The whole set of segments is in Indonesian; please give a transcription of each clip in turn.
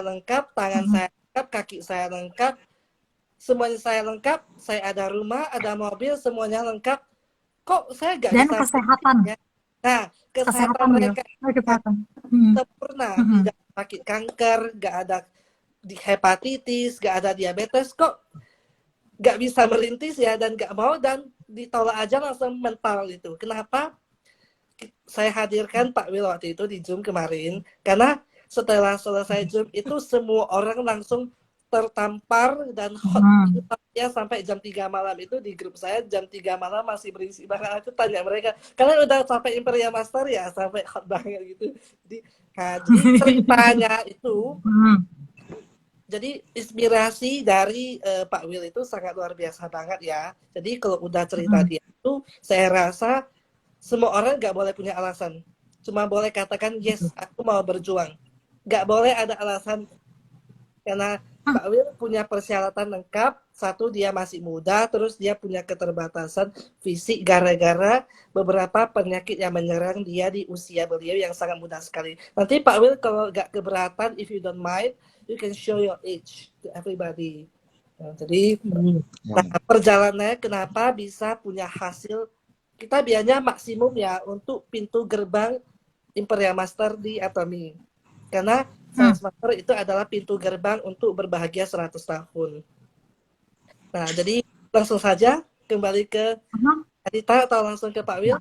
lengkap, tangan saya lengkap, kaki saya lengkap, semuanya saya lengkap, saya ada rumah, ada mobil, semuanya lengkap. Kok saya nggak Dan bisa kesehatan, ya? Nah, kesehatan Will. mereka Oh, kesehatan. Hmm. sempurna, Hmm. tidak sakit kanker, nggak ada di hepatitis, nggak ada diabetes, kok nggak bisa merintis ya, dan nggak mau, dan ditolak aja langsung mental itu. Kenapa saya hadirkan Pak Wil waktu itu di Zoom kemarin? Karena setelah selesai Zoom itu semua orang langsung tertampar dan hot ya, sampai jam 3 malam itu di grup saya, jam 3 malam masih berisi. Bahkan aku tanya mereka, kalian udah sampai Imperial Master ya? Sampai hot banget gitu. Jadi ceritanya itu, Hmm. jadi inspirasi dari Pak Will itu sangat luar biasa banget ya. Jadi kalau udah cerita dia itu, saya rasa semua orang nggak boleh punya alasan. Cuma boleh katakan, yes, aku mau berjuang. Nggak boleh ada alasan, karena Pak Will punya persyaratan lengkap. Satu, dia masih muda, terus dia punya keterbatasan fisik gara-gara beberapa penyakit yang menyerang dia di usia beliau yang sangat muda sekali. Nanti Pak Will kalau nggak keberatan, if you don't mind, you can show your age to everybody. Nah, jadi perjalanannya kenapa bisa punya hasil, kita biasanya maksimum ya untuk pintu gerbang Imperial Master di Atomy. Karena Science Master itu adalah pintu gerbang untuk berbahagia 100 tahun. Nah, jadi langsung saja kembali ke Adita atau langsung ke Pak Will?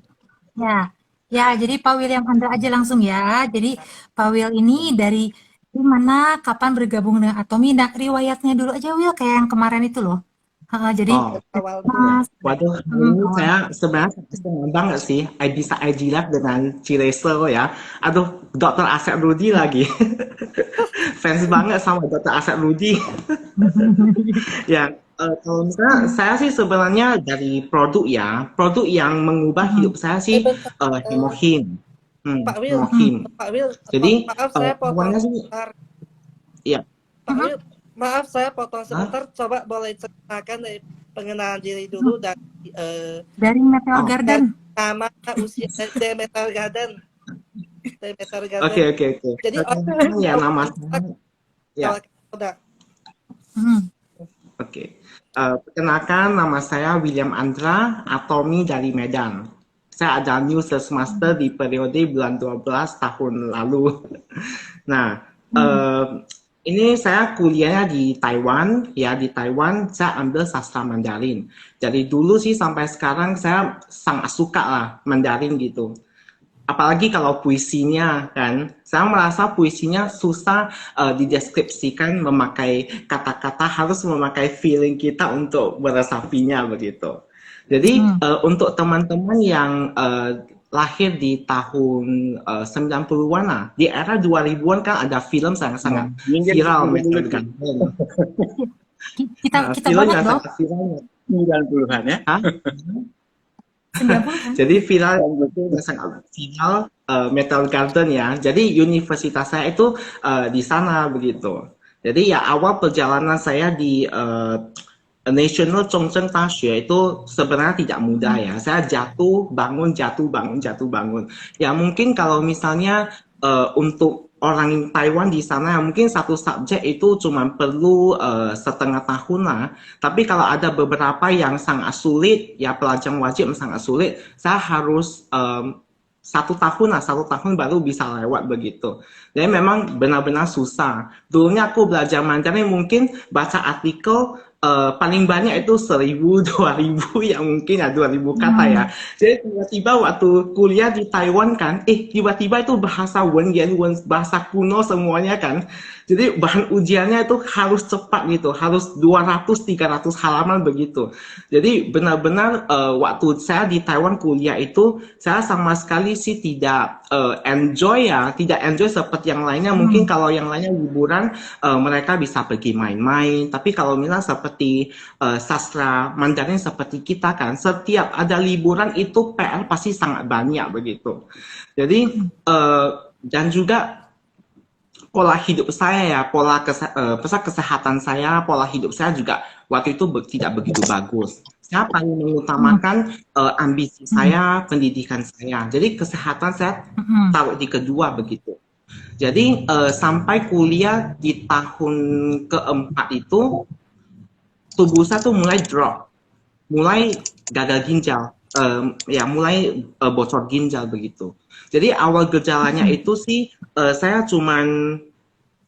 Ya, jadi Pak William Andra aja langsung ya. Jadi Pak Will ini dari mana, kapan bergabung dengan Atomi? Nah, riwayatnya dulu aja Will, kayak yang kemarin itu loh. Jadi awal dulu. Waduh, ini saya sebenarnya senang banget sih bisa jilat dengan Cilesa ya. Aduh, Dokter Asep Rudi lagi. Fans banget sama Dokter Asep Rudi. Ya, kalau misalnya saya sih sebenarnya dari produk ya, produk yang mengubah hidup saya sih Hemohin. Pak Will, Hemohin. Pak Will, Jadi maaf saya potong awalnya sih, sebentar. ya. Pak Will, maaf saya potong sebentar. Coba boleh ceritakan dari pengenalan diri dulu dari Meteor Garden. Nama, usia dari Meteor Garden. Oke. Jadi Ya nama saya. Ya. Udah. Oke. Perkenalkan, nama saya William Andra, Atomi dari Medan. Saya ada New Sales Master di periode bulan 12 tahun lalu. Nah, ini saya kuliahnya di Taiwan, ya di Taiwan saya ambil sastra Mandarin. Jadi dulu sih sampai sekarang saya sangat suka lah Mandarin gitu. Apalagi kalau puisinya kan, saya merasa puisinya susah dideskripsikan memakai kata-kata, harus memakai feeling kita untuk meresapinya begitu. Jadi untuk teman-teman yang lahir di tahun 90-an lah, di era 2000-an kan ada film sangat-sangat viral Meteor Garden. Kita film banget yang dong. sangat viral 90-an ya. Jadi viral yang betul sangat viral Meteor Garden ya. Jadi universitas saya itu di sana begitu. Jadi ya awal perjalanan saya di National Chongzheng Daxue itu sebenarnya tidak mudah ya. Saya jatuh bangun. Ya mungkin kalau misalnya untuk orang Taiwan di sana mungkin satu subjek itu cuma perlu setengah tahun lah. Tapi kalau ada beberapa yang sangat sulit, ya pelajaran wajib sangat sulit, saya harus 1 tahun baru bisa lewat begitu. Jadi memang benar-benar susah. Dulunya aku belajar Mandarin mungkin baca artikel paling banyak itu 1000, 2000 ya mungkin ya 2000 kata ya. Jadi tiba-tiba waktu kuliah di Taiwan kan, tiba-tiba itu bahasa Wenyan, bahasa kuno semuanya kan. Jadi bahan ujiannya itu harus cepat gitu, harus 200-300 halaman begitu. Jadi benar-benar waktu saya di Taiwan kuliah itu, saya sama sekali sih tidak enjoy seperti yang lainnya. Mungkin kalau yang lainnya liburan, mereka bisa pergi main-main. Tapi kalau misalnya seperti sastra Mandarin seperti kita kan, setiap ada liburan itu PR pasti sangat banyak begitu. Jadi dan juga pola hidup saya ya, kesehatan saya, pola hidup saya juga waktu itu tidak begitu bagus. Saya paling mengutamakan ambisi saya, pendidikan saya. Jadi kesehatan saya taruh di kedua begitu. Jadi sampai kuliah di tahun keempat itu tubuh saya tuh mulai drop, mulai gagal ginjal, ya mulai bocor ginjal begitu. Jadi awal gejalanya itu sih saya cuman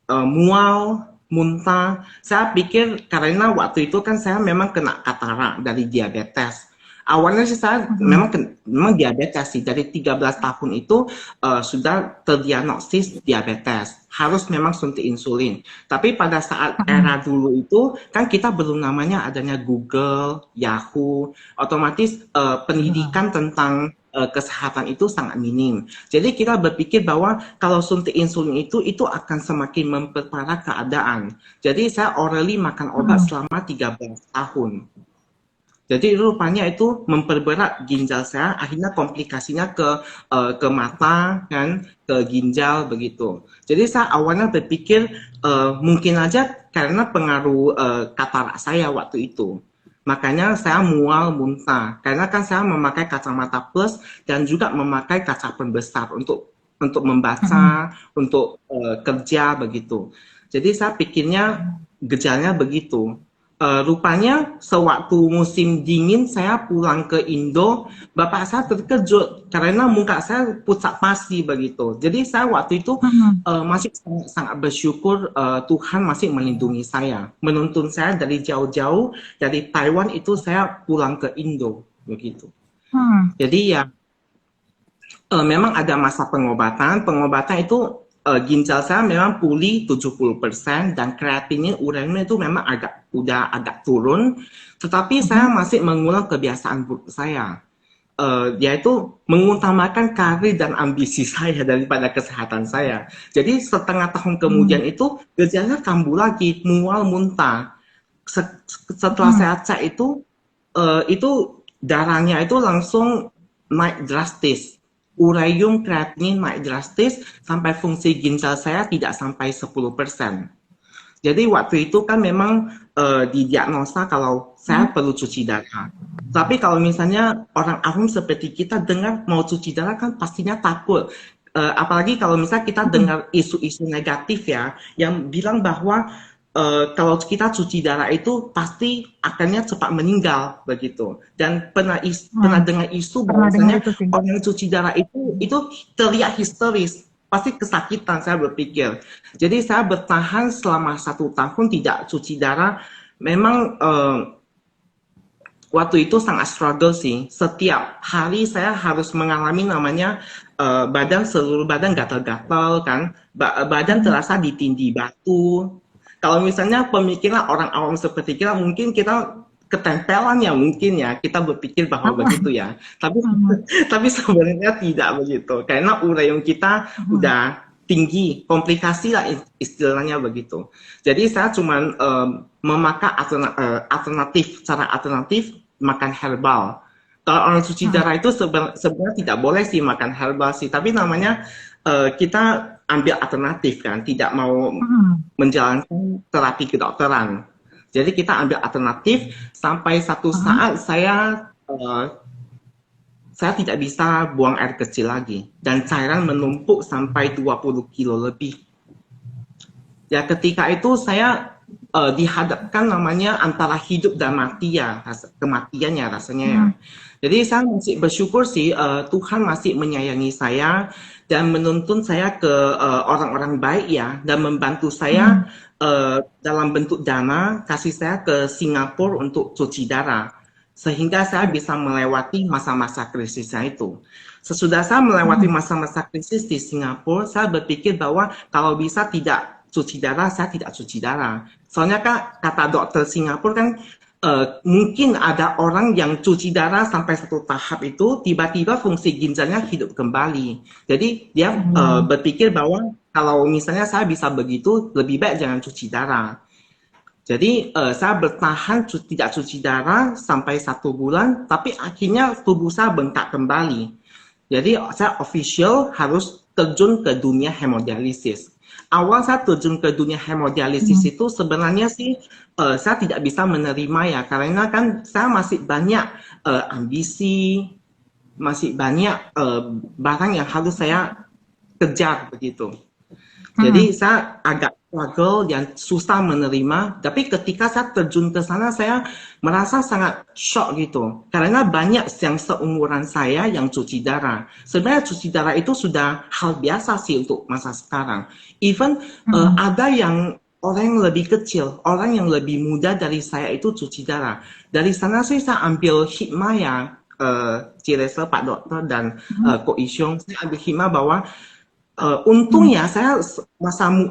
mual, muntah. Saya pikir karena waktu itu kan saya memang kena katarak dari diabetes. Awalnya sih saya memang diabetes sih. Dari 13 tahun itu sudah terdiagnosis diabetes. Harus memang suntik insulin. Tapi pada saat era dulu itu kan kita belum namanya adanya Google, Yahoo. Otomatis pendidikan tentang kesehatan itu sangat minim. Jadi kita berpikir bahwa kalau suntik insulin itu akan semakin memperparah keadaan. Jadi saya orally makan obat selama 13 tahun. Jadi rupanya itu memperberat ginjal saya, akhirnya komplikasinya ke mata kan, ke ginjal begitu. Jadi saya awalnya berpikir mungkin aja karena pengaruh katarak saya waktu itu. Makanya saya mual, muntah. Karena kan saya memakai kacamata plus dan juga memakai kaca pembesar untuk membaca, untuk kerja begitu. Jadi saya pikirnya gejalanya begitu. Rupanya sewaktu musim dingin saya pulang ke Indo, bapak saya terkejut karena muka saya pucat pasi begitu. Jadi saya waktu itu masih sangat bersyukur Tuhan masih melindungi saya, menuntun saya dari jauh-jauh dari Taiwan itu saya pulang ke Indo begitu. Jadi ya memang ada masa pengobatan itu ginjal saya memang pulih 70% dan kreatinin urinnya itu memang udah agak turun, tetapi saya masih mengulang kebiasaan buruk saya, yaitu mengutamakan karir dan ambisi saya daripada kesehatan saya. Jadi setengah tahun kemudian itu gejalanya kambuh lagi, mual, muntah. Setelah saya cek itu darahnya itu langsung naik drastis. Uranium, kreatinin naik drastis sampai fungsi ginjal saya tidak sampai 10%. Jadi waktu itu kan memang didiagnosa kalau saya perlu cuci darah. Tapi kalau misalnya orang awam seperti kita dengar mau cuci darah kan pastinya takut. Apalagi kalau misalnya kita dengar isu-isu negatif ya, yang bilang bahwa kalau kita cuci darah itu pasti akannya cepat meninggal begitu. Dan pernah dengar isu bahwasanya orang yang cuci darah itu terlihat histeris, pasti kesakitan saya berpikir. Jadi saya bertahan selama 1 tahun tidak cuci darah. Memang waktu itu sangat struggle sih. Setiap hari saya harus mengalami namanya seluruh badan gatal-gatal kan, badan terasa ditindih batu. Kalau misalnya pemikiran orang awam seperti kita, mungkin kita ketempelan ya mungkin ya, kita berpikir bahwa begitu ya. Tapi sebenarnya tidak begitu, karena uranium kita udah tinggi, komplikasi lah istilahnya begitu. Jadi saya cuma memakai cara alternatif makan herbal. Kalau orang cuci darah itu sebenarnya tidak boleh sih makan herbal sih, tapi namanya kita ambil alternatif kan, tidak mau menjalankan terapi kedokteran. Jadi kita ambil alternatif sampai satu saat saya tidak bisa buang air kecil lagi dan cairan menumpuk sampai 20 kilo lebih. Ya ketika itu saya dihadapkan namanya antara hidup dan mati ya, kematiannya rasanya ya. Jadi saya masih bersyukur sih Tuhan masih menyayangi saya dan menuntun saya ke orang-orang baik ya, dan membantu saya dalam bentuk dana, kasih saya ke Singapura untuk cuci darah, sehingga saya bisa melewati masa-masa krisisnya itu. Sesudah saya melewati masa-masa krisis di Singapura, saya berpikir bahwa kalau bisa tidak cuci darah, saya tidak cuci darah. Soalnya kata dokter Singapura kan, mungkin ada orang yang cuci darah sampai 1 tahap itu tiba-tiba fungsi ginjalnya hidup kembali. Jadi dia berpikir bahwa kalau misalnya saya bisa begitu, lebih baik jangan cuci darah. Jadi saya bertahan tidak cuci darah sampai 1 bulan, tapi akhirnya tubuh saya bengkak kembali. Jadi saya official harus terjun ke dunia hemodialisis. Awal saya terjun ke dunia hemodialisis itu sebenarnya sih saya tidak bisa menerima ya, karena kan saya masih banyak ambisi, masih banyak barang yang harus saya kejar begitu. Jadi saya agak struggle dan susah menerima. Tapi ketika saya terjun ke sana, saya merasa sangat shock gitu. Karena banyak yang seumuran saya yang cuci darah. Sebenarnya cuci darah itu sudah hal biasa sih untuk masa sekarang. Even ada yang orang yang lebih kecil, orang yang lebih muda dari saya itu cuci darah. Dari sana sih saya ambil hikmah ya, Ciresa, Pak Dokter, dan Ko Isyong. Saya ambil hikmah bahwa untungnya saya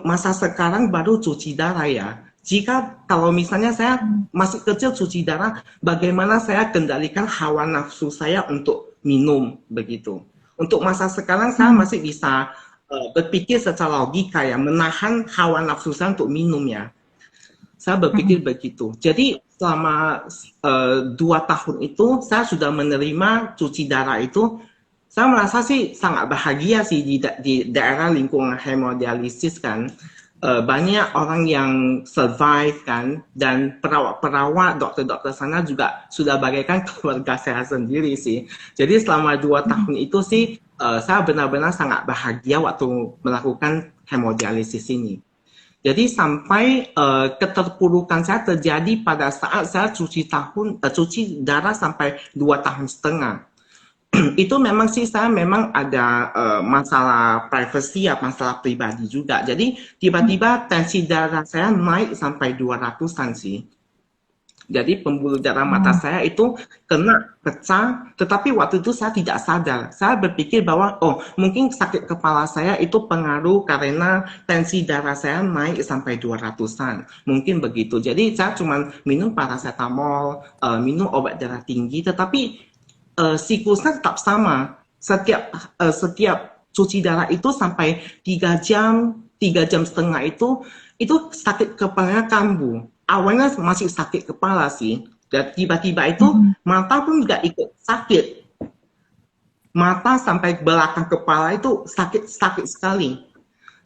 masa sekarang baru cuci darah ya. Jika kalau misalnya saya masih kecil cuci darah, bagaimana saya kendalikan hawa nafsu saya untuk minum begitu. Untuk masa sekarang saya masih bisa berpikir secara logika ya, menahan hawa nafsu saya untuk minum ya. Saya berpikir begitu. Jadi selama 2 tahun itu saya sudah menerima cuci darah itu. Saya merasa sih sangat bahagia sih di daerah lingkungan hemodialisis kan. Banyak orang yang survive kan, dan perawat-perawat, dokter-dokter sana juga sudah bagaikan keluarga saya sendiri sih. Jadi selama 2 tahun itu sih saya benar-benar sangat bahagia waktu melakukan hemodialisis ini. Jadi sampai keterpurukan saya terjadi pada saat saya cuci darah sampai 2,5 tahun. Itu memang sih saya memang ada masalah privasi ya, masalah pribadi juga. Jadi tiba-tiba tensi darah saya naik sampai 200-an sih. Jadi pembuluh darah mata saya itu kena pecah, tetapi waktu itu saya tidak sadar. Saya berpikir bahwa mungkin sakit kepala saya itu pengaruh karena tensi darah saya naik sampai 200-an. Mungkin begitu. Jadi saya cuma minum paracetamol, minum obat darah tinggi, tetapi siklusnya tetap sama. Setiap cuci darah itu sampai 3 jam, 3,5 jam itu sakit kepalanya kambuh. Awalnya masih sakit kepala sih. Dan tiba-tiba itu mata pun juga ikut sakit. Mata sampai belakang kepala itu sakit sekali.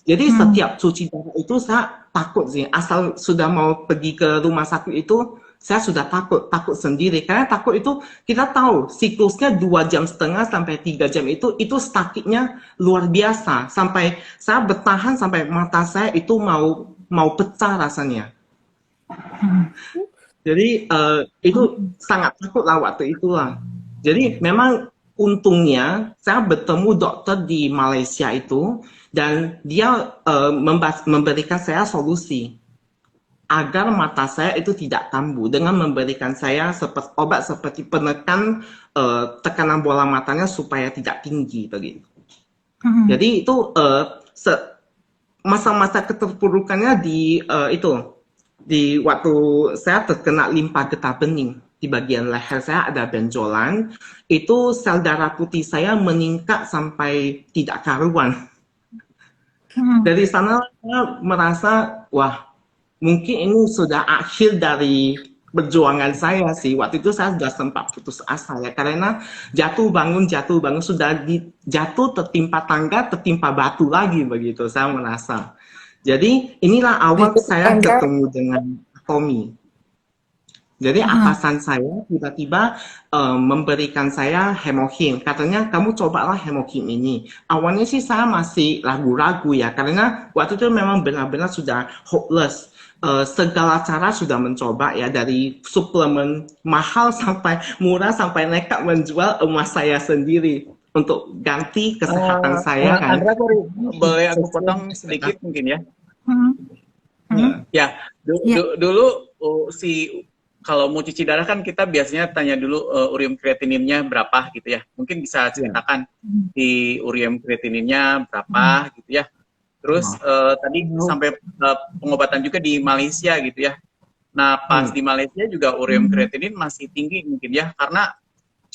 Jadi setiap cuci darah itu saya takut sih. Asal sudah mau pergi ke rumah sakit itu, saya sudah takut sendiri. Karena takut itu kita tahu siklusnya 2,5 jam sampai 3 jam itu sakitnya luar biasa. Sampai saya bertahan sampai mata saya itu mau pecah rasanya. Jadi itu sangat takut lah waktu itulah. Jadi memang untungnya saya bertemu dokter di Malaysia itu, dan dia memberikan saya solusi agar mata saya itu tidak kambuh dengan memberikan saya obat seperti penekan tekanan bola matanya supaya tidak tinggi begitu. Jadi itu masa-masa keterpurukannya di waktu saya terkena limpa getah bening. Di bagian leher saya ada benjolan, itu sel darah putih saya meningkat sampai tidak karuan. Dari sana saya merasa, wah, mungkin ini sudah akhir dari perjuangan saya sih. Waktu itu saya sudah sempat putus asa ya, karena jatuh bangun sudah jatuh tertimpa tangga, tertimpa batu lagi begitu saya merasa. Jadi inilah awal saya ketemu dengan Tommy. Jadi atasan saya tiba-tiba memberikan saya hemohim. Katanya kamu cobalah hemohim ini. Awalnya sih saya masih ragu-ragu ya, karena waktu itu memang benar-benar sudah hopeless. Segala cara sudah mencoba ya, dari suplemen mahal sampai murah, sampai nekat menjual emas saya sendiri untuk ganti kesehatan saya kan. Andra, boleh aku potong sedikit mungkin ya? Ya, dulu kalau mau cuci darah kan kita biasanya tanya dulu urium kreatininnya berapa gitu ya. Mungkin bisa ceritakan di urium kreatininnya berapa gitu ya. Terus tadi sampai pengobatan juga di Malaysia gitu ya. Nah pas di Malaysia juga urium kreatinin masih tinggi mungkin ya, karena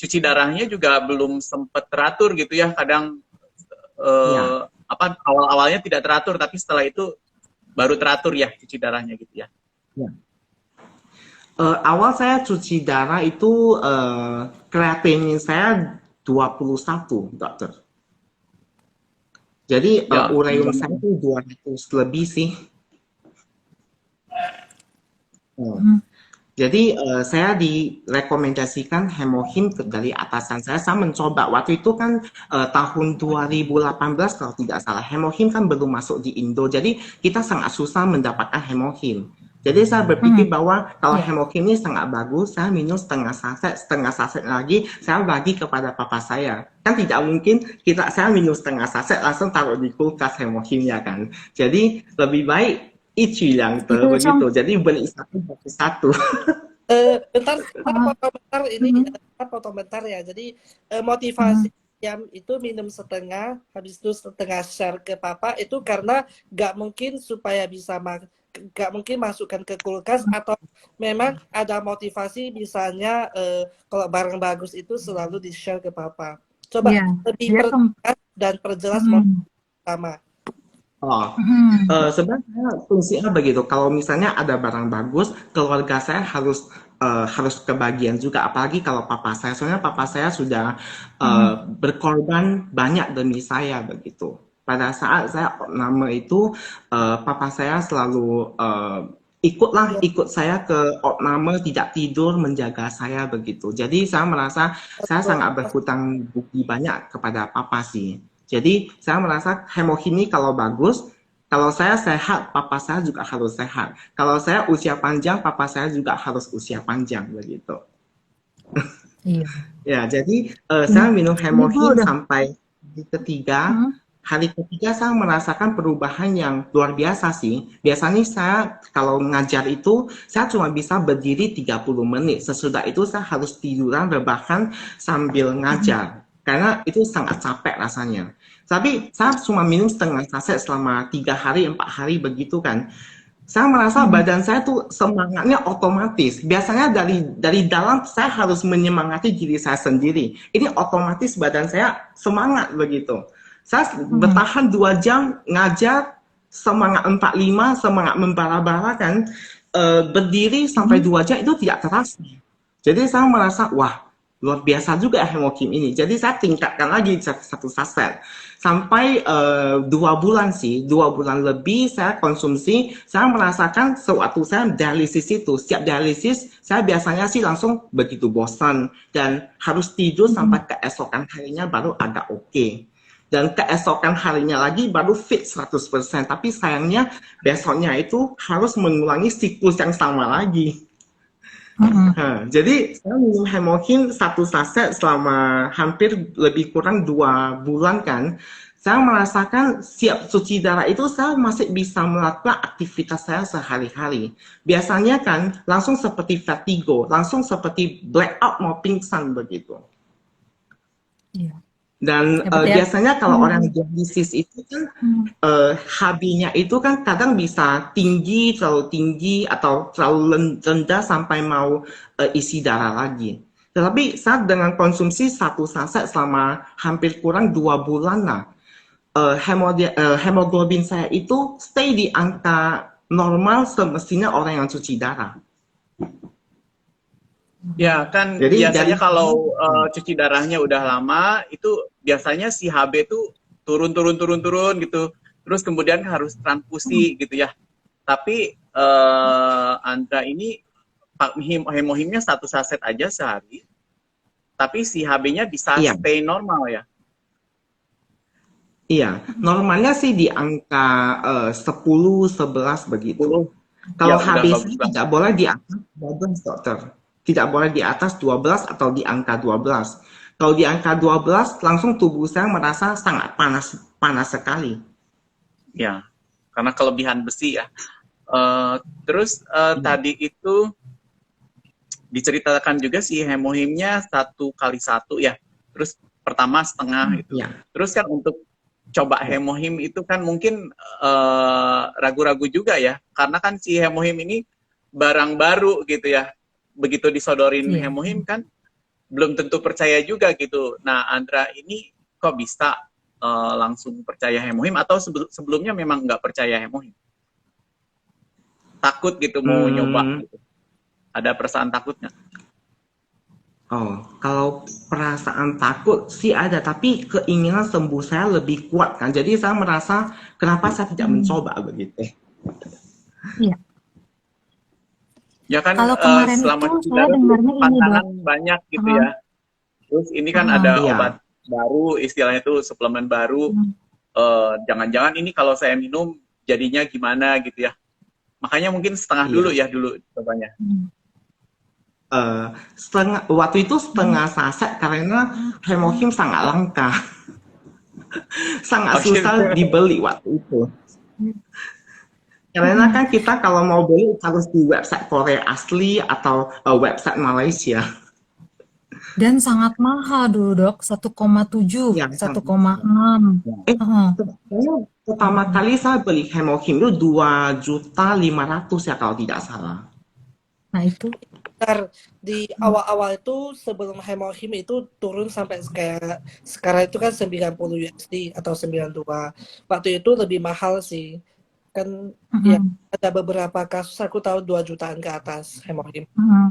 cuci darahnya juga belum sempat teratur gitu ya. Kadang awal-awalnya tidak teratur, tapi setelah itu baru teratur ya cuci darahnya gitu ya. Awal saya cuci darah itu kreatinin saya 21, dokter. Jadi ureum saya itu 200 lebih sih. Jadi saya direkomendasikan Hemohim dari atasan saya. Saya mencoba waktu itu kan tahun 2018 kalau tidak salah. Hemohim kan belum masuk di Indo. Jadi kita sangat susah mendapatkan Hemohim. Jadi saya berpikir bahwa kalau Ya. Hemohim ini sangat bagus, saya minum setengah saset lagi, saya bagi kepada papa saya. Kan tidak mungkin saya minum setengah saset langsung taruh di kulkas Hemohimnya kan. Jadi lebih baik 1举2得 Itu begitu. Song. Jadi beli satu bagi satu. Bentar, Oh, komentar ini, mhm, komentar ya. Jadi mhm, motivasi yang itu minum setengah, habis itu setengah share ke papa itu karena nggak mungkin supaya bisa nggak mungkin masukkan ke kulkas, atau memang ada motivasi misalnya kalau barang bagus itu selalu di share ke papa. Coba ya, lebih dia pertegas dan perjelas mhm, utama. Oh, mhm, sebenarnya fungsinya begitu. Kalau misalnya ada barang bagus, keluarga saya harus kebagian juga. Apalagi kalau papa saya, soalnya papa saya sudah mhm, berkorban banyak demi saya begitu. Pada saat saya opname itu, papa saya selalu Ya, ikut saya ke opname, tidak tidur menjaga saya begitu. Jadi saya merasa saya sangat berhutang budi banyak kepada papa sih. Jadi saya merasa Hemohim ini kalau bagus, kalau saya sehat, papa saya juga harus sehat. Kalau saya usia panjang, papa saya juga harus usia panjang begitu. iya. Ya, jadi Ini saya minum ini Bu Hemohim udah sampai hari ketiga. mhm, Hari ketiga saya merasakan perubahan yang luar biasa sih. Biasanya saya kalau ngajar itu, saya cuma bisa berdiri 30 menit. Sesudah itu saya harus tiduran rebahan sambil mhm, ngajar. Karena itu sangat capek rasanya. Tapi saya cuma minum setengah saset selama 3 hari, 4 hari begitu kan. Saya merasa mhm, badan saya tuh semangatnya otomatis. Biasanya dari dalam saya harus menyemangati diri saya sendiri. Ini otomatis badan saya semangat begitu. Saya mhm, bertahan 2 jam ngajar, semangat 45, semangat membara-bara kan. Berdiri sampai mhm, 2 jam itu tidak terasa. Jadi saya merasa, wah, luar biasa juga Hemokim ini. Jadi saya tingkatkan lagi satu saset. Sampai 2 bulan sih, 2 bulan lebih saya konsumsi, saya merasakan sewaktu saya dialisis itu, setiap dialisis, saya biasanya sih langsung begitu bosan, dan harus tidur mhm, sampai keesokan harinya baru agak oke. Dan keesokan harinya lagi baru fit 100%, tapi sayangnya besoknya itu harus mengulangi siklus yang sama lagi. mhm. Jadi saya minum Hemokin satu saset selama hampir lebih kurang 2 bulan kan. Saya merasakan siap cuci darah itu saya masih bisa melakukan aktivitas saya sehari-hari. Biasanya kan langsung seperti vertigo, langsung seperti blackout mau pingsan begitu. Iya, Dan hebat ya. biasanya kalau orang Mhm, diabetes itu kan mhm, HB-nya itu kan kadang bisa tinggi, terlalu tinggi, atau terlalu rendah sampai mau isi darah lagi. Tetapi saat dengan konsumsi satu saset selama hampir kurang 2 bulan lah, hemoglobin saya itu stay di angka normal semestinya orang yang cuci darah. Ya, kan Jadi dari biasanya kalau cuci darahnya udah lama, itu biasanya si HB tuh turun gitu. Terus kemudian harus mhm, transfusi gitu ya. Tapi Andra ini hemohimnya satu saset aja sehari, tapi si HB-nya bisa iya, stay normal ya. iya, normalnya sih di angka 10, 11 begitu. 10. Kalau Ya udah HB bagus saya banget. tidak boleh di atas 12, dokter. Tidak boleh di atas 12 atau di angka 12. Kalau di angka 12, langsung tubuh saya merasa sangat panas, panas sekali. Ya, karena kelebihan besi ya. Terus Iya, tadi itu diceritakan juga si hemohimnya 1 kali 1 ya. Terus pertama setengah itu. iya, Terus kan untuk coba iya, hemohim itu kan mungkin ragu-ragu juga ya, karena kan si hemohim ini barang baru gitu ya. Begitu disodorin iya. hemohim kan belum tentu percaya juga gitu. Nah, Andra ini kok bisa langsung percaya hemohim, atau sebelumnya memang nggak percaya hemohim? Takut gitu mau nyoba Hmm, gitu. Ada perasaan takutnya? oh, kalau perasaan takut sih ada, tapi keinginan sembuh saya lebih kuat kan. Jadi saya merasa kenapa saya tidak Mhm, mencoba begitu. iya. Ya kan Kalau kemarin selama itu cuci saya darah tuh dengarnya ini dok. pantangan banyak gitu Heeh, ya. Terus ini kan heeh, ada Iya, obat baru, istilahnya tuh suplemen baru. heeh, Jangan-jangan ini kalau saya minum jadinya gimana gitu ya. Makanya mungkin setengah dulu iya. ya dulu cobanya. heeh, Waktu itu heeh, setengah saset karena Hemohim sangat langka, sangat Oh gitu. susah dibeli waktu itu. Karena heeh. kan kita kalau mau beli harus di website Korea asli atau website Malaysia. Dan sangat mahal dulu dok, 1,7, Yang satu sama. koma enam. Eh, Heeh. Kayaknya pertama kali saya beli Hemohim itu 2.500.000 ya kalau tidak salah. Nah itu. Ntar di awal-awal itu sebelum Hemohim itu turun sampai kayak sekarang itu kan 90 USD atau 92. Waktu itu lebih mahal sih. Kan ya Heeh, ada beberapa kasus aku tahu 2 jutaan ke atas Hemohim. heeh.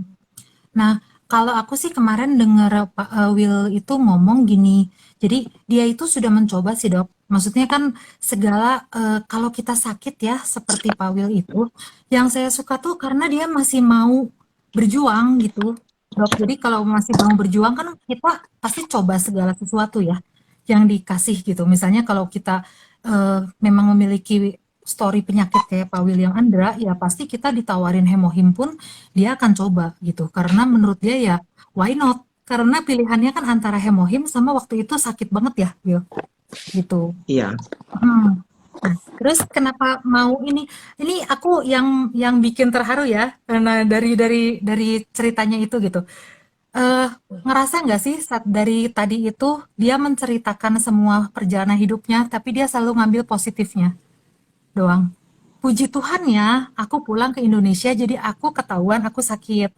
Nah, kalau aku sih kemarin dengar Pak Will itu ngomong gini, jadi dia itu sudah mencoba sih dok. Maksudnya kan segala kalau kita sakit ya seperti Pak Will itu, yang saya suka tuh karena dia masih mau berjuang gitu, dok. Jadi kalau masih mau berjuang kan kita pasti coba segala sesuatu ya yang dikasih gitu. Misalnya kalau kita memang memiliki story penyakit kayak Pak William Andra, ya pasti kita ditawarin hemohim pun dia akan coba gitu karena menurut dia ya why not, karena pilihannya kan antara hemohim sama waktu itu sakit banget ya Will gitu. Iya. Hmm. Nah, terus kenapa mau ini aku yang bikin terharu ya karena dari ceritanya itu gitu. Ngerasa nggak sih saat dari tadi itu dia menceritakan semua perjalanan hidupnya tapi dia selalu ngambil positifnya doang. Puji Tuhan ya, aku pulang ke Indonesia jadi aku ketahuan aku sakit.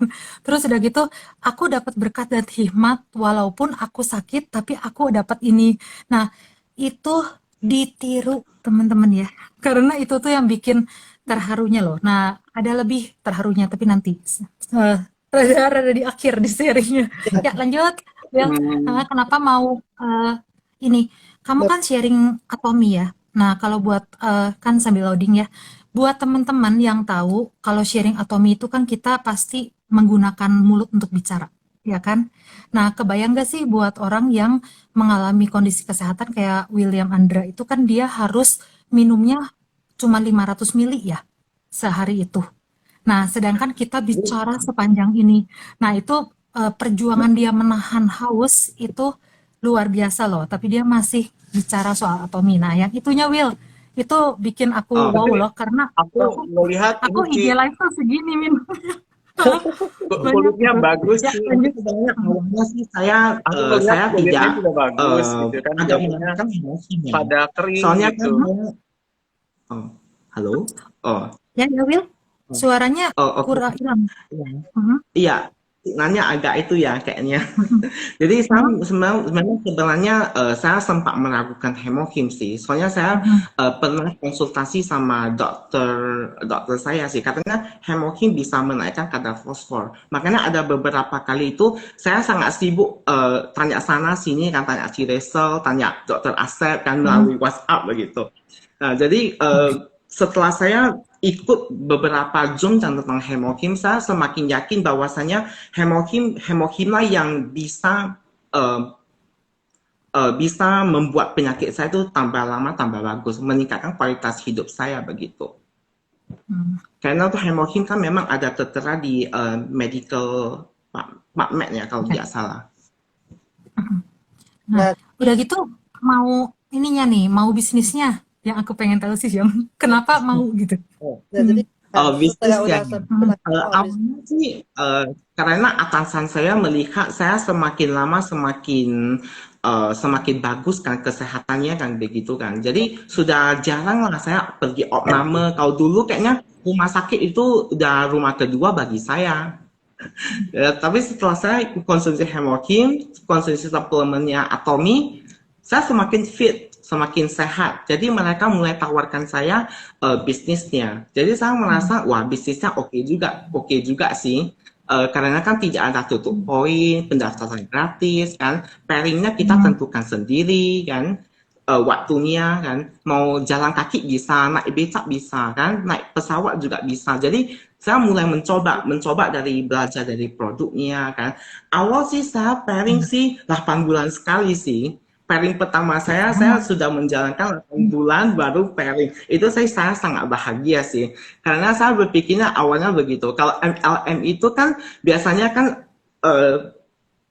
Terus udah gitu, aku dapat berkat dan hikmat walaupun aku sakit tapi aku dapat ini. Nah, itu ditiru teman-teman ya. Karena itu tuh yang bikin terharunya loh. Nah, ada lebih terharunya tapi nanti rada di akhir di serinya. Ya, lanjut. Will, Hmm. kenapa mau ini? Kamu kan sharing atomi ya. Nah, kalau buat kan sambil loading ya. Buat teman-teman yang tahu kalau sharing atomi itu kan kita pasti menggunakan mulut untuk bicara, ya kan? Nah, kebayang gak sih buat orang yang mengalami kondisi kesehatan kayak William Andra itu kan dia harus minumnya cuma 500 mili ya sehari itu. Nah, sedangkan kita bicara sepanjang ini. Nah, itu perjuangan dia menahan haus itu luar biasa loh. Tapi dia masih bicara soal atomi. Nah, yang itunya Will, itu bikin aku Oh, wow Tapi loh karena aku melihat aku ini IG sih live tuh segini Min. Banyak kulitnya gitu. bagus Ya, sih. tapi lanjut. sebenarnya awalnya sih saya Aku melihat saya kulitnya tidak juga bagus gitu kan, agak jadinya menggunakan Hemohim ya. pada kering Soalnya kan gitu. saya, oh, halo, oh, Ya, ya Will. oh, Suaranya oh, oke. kurang hilang. Iya, Mhm, iya, sinyalnya agak itu ya kayaknya. mhm, Jadi saya mhm, sebenarnya saya sempat meragukan hemokim sih. Soalnya saya mhm, pernah konsultasi sama dokter dokter saya sih. Katanya hemokim bisa menaikkan kadar fosfor. Makanya ada beberapa kali itu saya sangat sibuk tanya sana sini kan, tanya Ciresel, tanya dokter Asep kan mhm. melalui WhatsApp begitu. Nah, jadi setelah saya ikut beberapa Zoom tentang hemokim, saya semakin yakin bahwasanya hemokimlah yang eh, bisa membuat penyakit saya itu tambah lama tambah bagus, meningkatkan kualitas hidup saya begitu. Hmm. Karena tuh hemokim kan memang ada tertera di medical PubMed ya kalau Ya. tidak salah. Nah, Nah, udah gitu mau ininya nih, mau bisnisnya yang aku pengen tahu sih, yang kenapa mau gitu. nah jadi setelah Bisnis udah ya. Hmm. kenapa mau habis Awalnya sih karena atasan saya melihat saya semakin lama semakin bagus kan kesehatannya kan begitu kan. Jadi sudah jarang lah saya pergi opname. Kalau dulu kayaknya rumah sakit itu udah rumah kedua bagi saya. Ya, tapi setelah saya konsumsi hemokim, konsumsi suplemennya Atomi, saya semakin fit, semakin sehat. Jadi mereka mulai tawarkan saya bisnisnya. Jadi saya merasa wah bisnisnya oke juga sih. Karena kan tidak ada tutup poin, pendaftaran gratis kan, pairingnya kita tentukan sendiri kan. waktunya kan, mau jalan kaki bisa, naik becak bisa kan, naik pesawat juga bisa. Jadi saya mulai mencoba dari belajar dari produknya kan. Awal sih saya pairing sih 8 bulan sekali sih. Pairing pertama saya sudah menjalankan 8 bulan baru pairing. Itu saya sangat bahagia sih. Karena saya berpikirnya awalnya begitu. Kalau MLM itu kan biasanya kan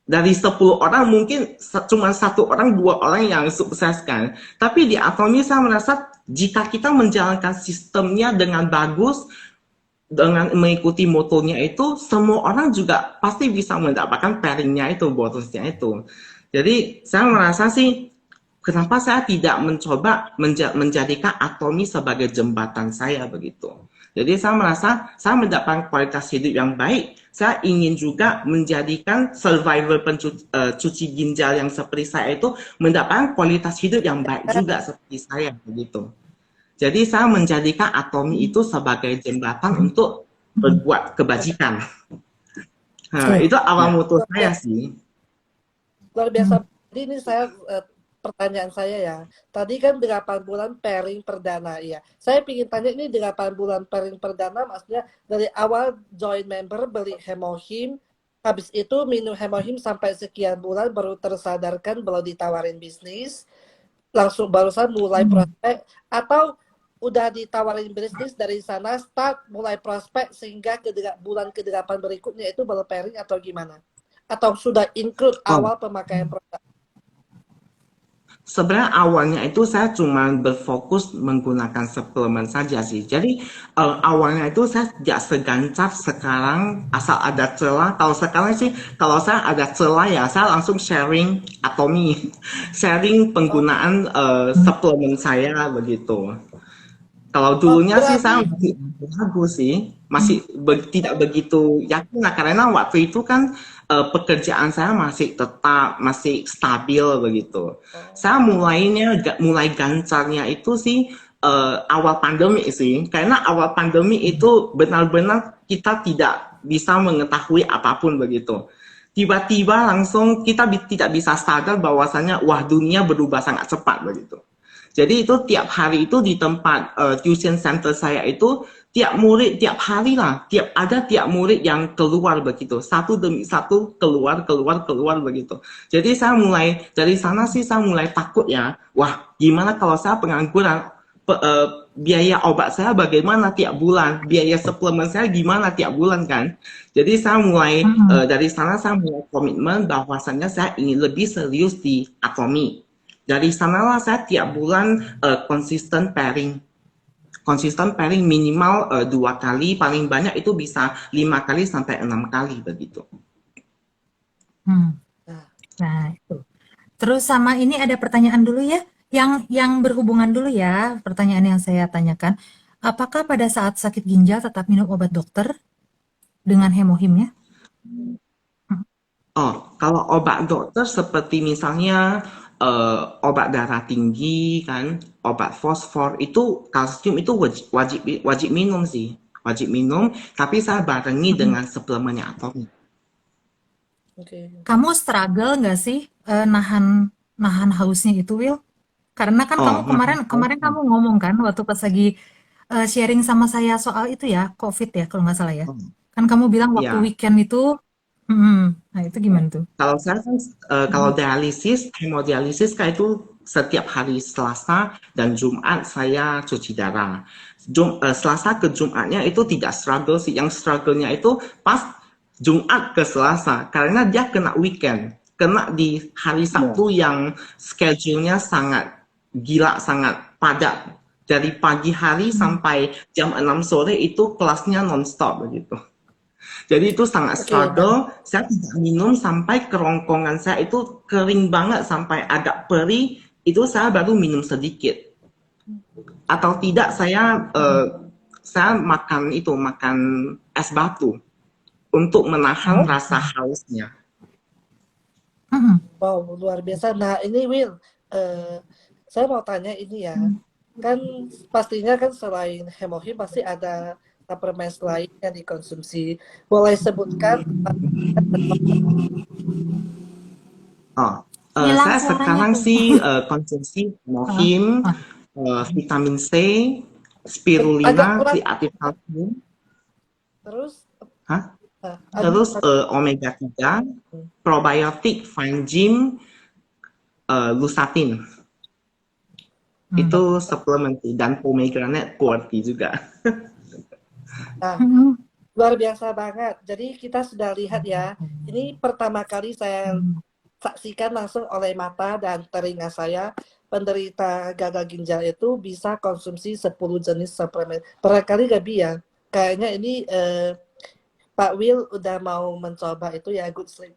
dari 10 orang mungkin cuma 1 orang, 2 orang yang sukses kan. Tapi di Atomi saya merasa jika kita menjalankan sistemnya dengan bagus, dengan mengikuti motonya itu, semua orang juga pasti bisa mendapatkan pairingnya itu, bonusnya itu. Jadi saya merasa sih, kenapa saya tidak mencoba menjadikan Atomi sebagai jembatan saya begitu. Jadi saya merasa saya mendapatkan kualitas hidup yang baik. Saya ingin juga menjadikan survivor cuci ginjal yang seperti saya itu mendapatkan kualitas hidup yang baik juga seperti saya begitu. Jadi saya menjadikan Atomi itu sebagai jembatan untuk berbuat kebajikan. Nah, itu awal moto saya sih. Luar biasa. Jadi ini saya pertanyaan saya ya. Tadi kan 8 bulan pairing perdana ya. Saya ingin tanya ini 8 bulan pairing perdana maksudnya dari awal join member beli Hemohim, habis itu minum Hemohim sampai sekian bulan baru tersadarkan belum ditawarin bisnis, langsung barusan mulai prospek, atau udah ditawarin bisnis dari sana start mulai prospek sehingga bulan ke-8 berikutnya itu baru pairing atau gimana? Atau sudah include awal pemakaian produk? Sebenarnya awalnya itu saya cuma berfokus menggunakan suplemen saja sih. Jadi awalnya itu saya tidak segancar sekarang asal ada celah. Kalau sekarang sih, kalau saya ada celah ya saya langsung sharing Atomi, sharing penggunaan suplemen saya begitu. Kalau dulunya sih saya masih ragu sih, masih tidak begitu yakin lah karena waktu itu kan pekerjaan saya masih tetap masih stabil begitu. Saya mulai gancarnya itu sih awal pandemi sih, karena awal pandemi itu benar-benar kita tidak bisa mengetahui apapun begitu. Tiba-tiba langsung kita tidak bisa sadar bahwasanya wah dunia berubah sangat cepat begitu. Jadi itu tiap hari itu di tempat tuition center saya itu tiap murid tiap hari lah tiap murid yang keluar begitu, satu demi satu keluar begitu. Jadi saya mulai dari sana sih saya mulai takut ya, wah gimana kalau saya pengangguran, biaya obat saya bagaimana tiap bulan, biaya suplemen saya gimana tiap bulan kan. Jadi saya mulai dari sana saya mulai komitmen bahwasannya saya ingin lebih serius di Atomi. Dari sanalah saya tiap bulan konsisten pairing minimal 2 kali, paling banyak itu bisa 5 kali sampai 6 kali begitu. Nah itu. Terus sama ini ada pertanyaan dulu ya, yang berhubungan dulu ya, pertanyaan yang saya tanyakan. Apakah pada saat sakit ginjal tetap minum obat dokter dengan Hemohimnya? Oh, kalau obat dokter seperti misalnya obat darah tinggi kan, obat fosfor itu kalsium itu wajib minum sih, wajib minum. Tapi saya barengi dengan suplemennya Atomi. Kamu struggle nggak sih nahan hausnya itu, Will? Karena kan kamu kemarin kamu ngomong kan waktu pas lagi sharing sama saya soal itu ya, COVID ya kalau nggak salah ya. Kan kamu bilang waktu weekend itu, nah itu gimana tuh? Kalau saya kan kalau hemodialisis kayak itu setiap hari Selasa dan Jumat saya cuci darah. Selasa ke Jumatnya itu tidak struggle sih. Yang struggle-nya itu pas Jumat ke Selasa karena dia kena weekend, kena di hari Sabtu yang schedule-nya sangat gila, sangat padat. Dari pagi hari sampai jam 6 sore itu kelasnya non-stop begitu. Jadi itu sangat struggle. Saya tidak minum sampai kerongkongan saya itu kering banget sampai agak perih. Itu saya baru minum sedikit. Atau tidak saya makan es batu untuk menahan rasa hausnya. Wow, luar biasa. Nah ini Will, saya mau tanya ini ya. Kan pastinya kan selain Hemohim pasti ada suplemen lain yang dikonsumsi. Boleh sebutkan? Hilang Saya suaranya sekarang tuh. sih konsumsi Heeh, morfin, heeh. vitamin C, Agak spirulina, pelan. kreatif kalsium, Terus hah? agak Terus omega 3, probiotik, Fine lusatin. Hmm. Itu suplemen sih, dan pomegranate QWERTY juga. nah, Hmm. luar biasa banget. Jadi kita sudah lihat ya. Ini pertama kali saya saksikan langsung oleh mata dan telinga saya, penderita gagal ginjal itu bisa konsumsi 10 jenis suplemen. Barangkali Gabi ya, kayaknya ini Pak Will udah mau mencoba itu ya, good sleep.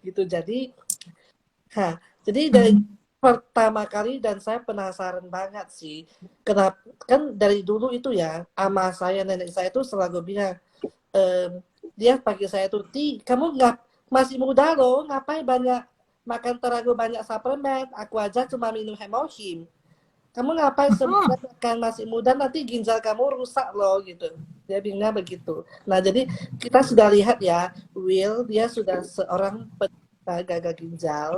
Gitu. Jadi dari Hmm. pertama kali dan saya penasaran banget sih. Kenapa kan dari dulu itu ya, ama saya, nenek saya itu selalu bilang, em, dia panggil saya tuh, Ti, kamu nggak masih muda loh, ngapain banyak makan terlalu banyak suplemen? Aku aja cuma minum hemohim. Kamu ngapain Hmm. sebenarnya makan masih muda, nanti ginjal kamu rusak loh gitu. Dia bilangnya begitu. Nah jadi kita sudah lihat ya, Will dia sudah seorang penderita gagal ginjal,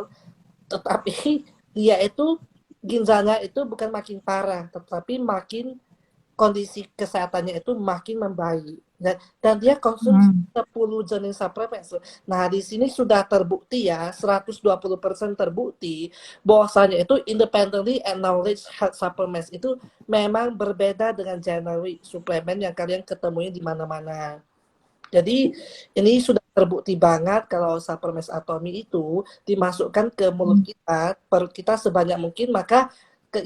tetapi dia itu ginjalnya itu bukan makin parah, tetapi makin kondisi kesehatannya itu makin membaik. Dan dia konsumsi Hmm. 10 jenis suplemen. Nah, di sini sudah terbukti ya, 120% terbukti bahwasanya itu independently acknowledged health supplements itu memang berbeda dengan generic suplemen yang kalian ketemui di mana-mana. Jadi ini sudah terbukti banget kalau suplemen Atomy itu dimasukkan ke mulut kita, perut kita sebanyak mungkin, maka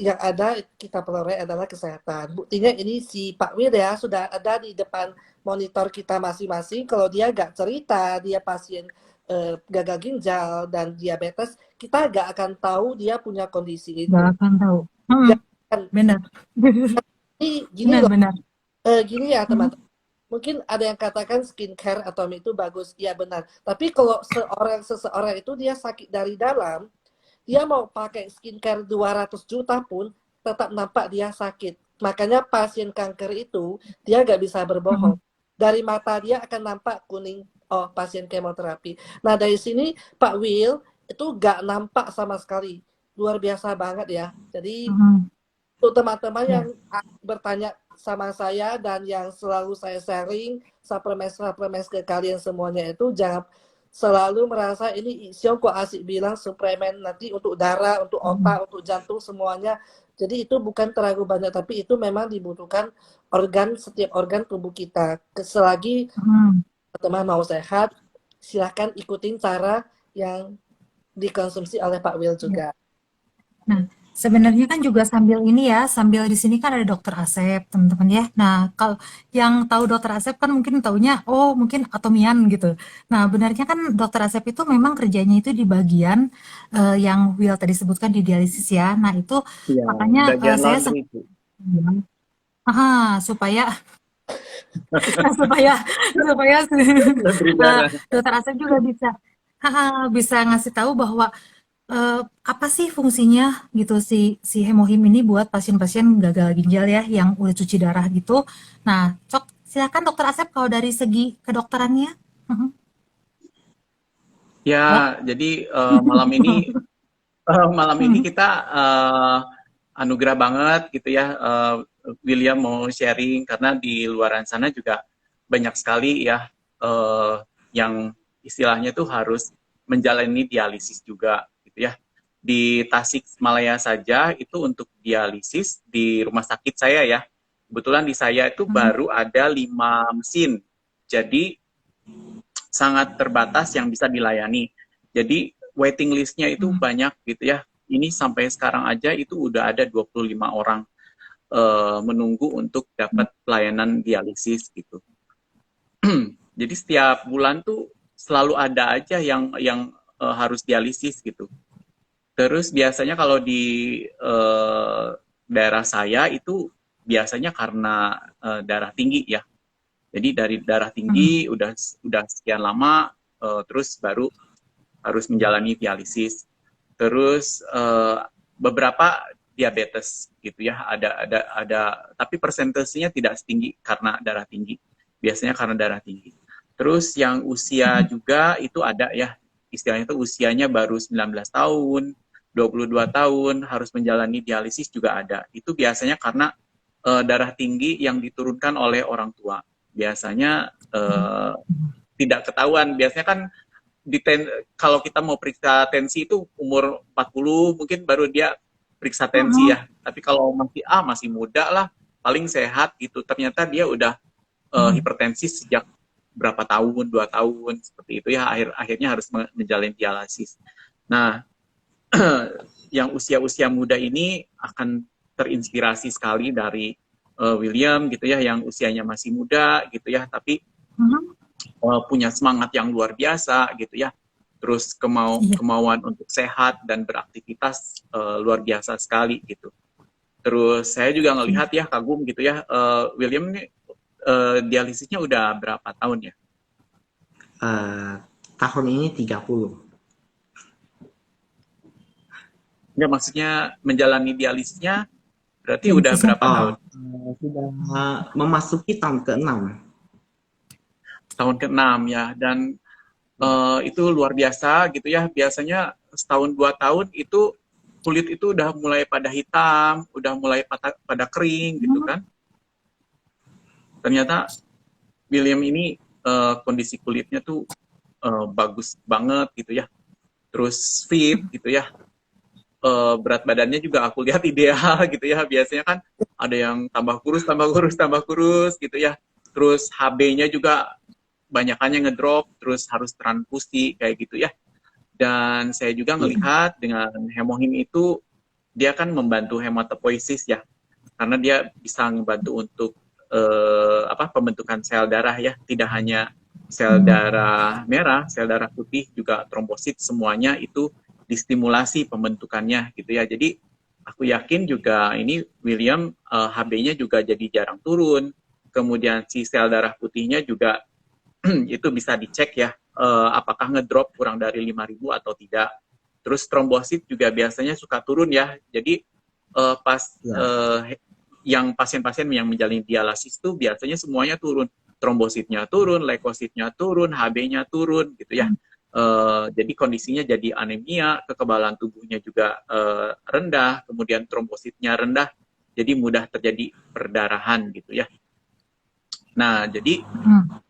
yang ada kita peroleh adalah kesehatan. Buktinya ini si Pak Wir ya sudah ada di depan monitor kita masing-masing. Kalau dia nggak cerita, dia pasien gagal ginjal dan diabetes, kita nggak akan tahu dia punya kondisi Gak itu. akan tahu. Hmm. Nggak akan. Benar. Ini gini loh, Benar-benar. gini ya teman-teman. Mungkin ada yang katakan skincare Atomy itu bagus, iya benar. Tapi kalau seseorang itu dia sakit dari dalam, dia mau pakai skincare 200 juta pun tetap nampak dia sakit. Makanya pasien kanker itu dia nggak bisa berbohong. Dari mata dia akan nampak kuning, oh pasien kemoterapi. Nah dari sini Pak Will itu nggak nampak sama sekali. Luar biasa banget ya. Jadi Hmm. untuk teman-teman yang Ya. bertanya sama saya dan yang selalu saya sharing suplemen-suplemen ke kalian semuanya itu jangan selalu merasa ini Xiong kok asik bilang suplemen nanti untuk darah, untuk Hmm. otak, untuk jantung semuanya. Jadi itu bukan terlalu banyak tapi itu memang dibutuhkan setiap organ tubuh kita. Selagi Hmm. teman mau sehat, silahkan ikutin cara yang dikonsumsi oleh Pak Will Ya. juga. Nah, sebenarnya kan juga sambil ini ya, sambil di sini kan ada Dokter Asep, teman-teman ya. Nah, kalau yang tahu Dokter Asep kan mungkin taunya, oh mungkin Atomian gitu. Nah, benarnya kan Dokter Asep itu memang kerjanya itu di bagian yang Will tadi sebutkan di dialisis ya. Nah, itu Iya, makanya bagian saya laundry itu. supaya supaya supaya Laundry darah. Dokter Asep juga bisa bisa ngasih tahu bahwa apa sih fungsinya gitu si hemohim ini buat pasien-pasien gagal ginjal ya yang udah cuci darah gitu. Nah, silakan Dokter Asep kalau dari segi kedokterannya. Mhm. Ya. Ya, jadi malam ini Mhm. kita anugerah banget gitu ya, William mau sharing karena di luaran sana juga banyak sekali ya yang istilahnya tuh harus menjalani dialisis juga gitu ya. Di Tasikmalaya saja itu untuk dialisis di rumah sakit saya ya. Kebetulan di saya itu Mhm. baru ada 5 mesin. Jadi sangat terbatas yang bisa dilayani. Jadi waiting list-nya itu Mhm. banyak gitu ya. Ini sampai sekarang aja itu udah ada 25 orang menunggu untuk dapat pelayanan dialisis gitu. Jadi setiap bulan tuh selalu ada aja yang harus dialisis gitu. Terus biasanya kalau di daerah saya itu biasanya karena darah tinggi ya. Jadi dari darah Mhm. tinggi udah sekian lama terus baru harus menjalani dialisis. Terus beberapa diabetes gitu ya, ada tapi persentasenya tidak setinggi karena darah tinggi. Biasanya karena darah tinggi. Terus yang usia juga itu ada ya istilahnya itu usianya baru 19 tahun, 22 tahun, harus menjalani dialisis juga ada. Itu biasanya karena darah tinggi yang diturunkan oleh orang tua. Biasanya tidak ketahuan. Biasanya kan kalau kita mau periksa tensi itu umur 40 mungkin baru dia periksa tensi ya. Tapi kalau masih muda lah, paling sehat gitu. Ternyata dia udah hipertensi sejak berapa tahun, 2 tahun seperti itu ya. Akhirnya harus menjalani dialisis. Nah, yang usia-usia muda ini akan terinspirasi sekali dari William gitu ya, yang usianya masih muda gitu ya, tapi punya semangat yang luar biasa gitu ya. Terus kemauan untuk sehat dan beraktivitas luar biasa sekali gitu. Terus saya juga ngelihat ya, kagum gitu ya, William ini dialisisnya udah berapa tahun ya? Tahun ini 30. Enggak, maksudnya menjalani dialisisnya berarti udah berapa tahun? Sudah memasuki tahun ke-6. Tahun ke-6 ya, dan itu luar biasa gitu ya. Biasanya setahun 2 tahun itu kulit itu udah mulai pada hitam, udah mulai pada kering gitu kan. Ternyata William ini kondisi kulitnya tuh bagus banget gitu ya. Terus fit gitu ya. Berat badannya juga aku lihat ideal gitu ya. Biasanya kan ada yang tambah kurus gitu ya. Terus HB-nya juga banyakannya ngedrop, terus harus transfusi kayak gitu ya. Dan saya juga melihat dengan hemohim itu dia kan membantu hematopoiesis ya. Karena dia bisa membantu untuk pembentukan sel darah ya. Tidak hanya sel darah merah, sel darah putih, juga trombosit, semuanya itu distimulasi pembentukannya gitu ya. Jadi aku yakin juga ini William HB-nya juga jadi jarang turun. Kemudian si sel darah putihnya juga itu bisa dicek ya, apakah ngedrop kurang dari 5.000 atau tidak. Terus trombosit juga biasanya suka turun ya. Jadi yang pasien-pasien yang menjalani dialisis itu biasanya semuanya turun. Trombositnya turun, leukositnya turun, HB-nya turun gitu ya. Jadi kondisinya jadi anemia, kekebalan tubuhnya juga rendah, kemudian trombositnya rendah, jadi mudah terjadi perdarahan gitu ya. Nah, jadi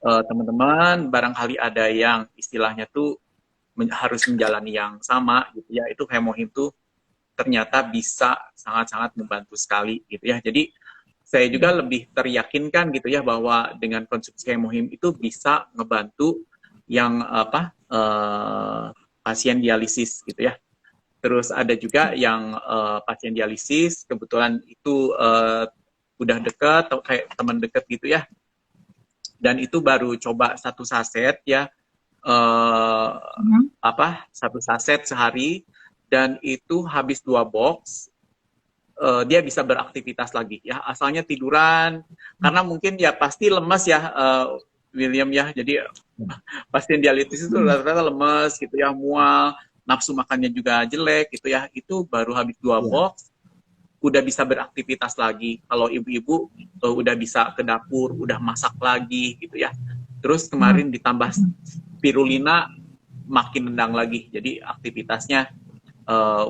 teman-teman barangkali ada yang istilahnya tuh harus menjalani yang sama gitu ya, itu hemohim tuh ternyata bisa sangat-sangat membantu sekali gitu ya. Jadi saya juga lebih teryakinkan gitu ya bahwa dengan konsumsi hemohim itu bisa ngebantu yang pasien dialisis gitu ya. Terus ada juga yang pasien dialisis kebetulan itu udah deket atau kayak teman deket gitu ya. Dan itu baru coba 1 saset ya, 1 saset sehari, dan itu habis 2 box, dia bisa beraktivitas lagi ya, asalnya tiduran, karena mungkin ya pasti lemas ya William ya, jadi pasien dialisis itu rata-rata lemas gitu ya, mual, nafsu makannya juga jelek gitu ya, itu baru habis 2 box, udah bisa beraktivitas lagi. Kalau ibu-ibu udah bisa ke dapur, udah masak lagi gitu ya. Terus kemarin ditambah spirulina, makin nendang lagi. Jadi aktivitasnya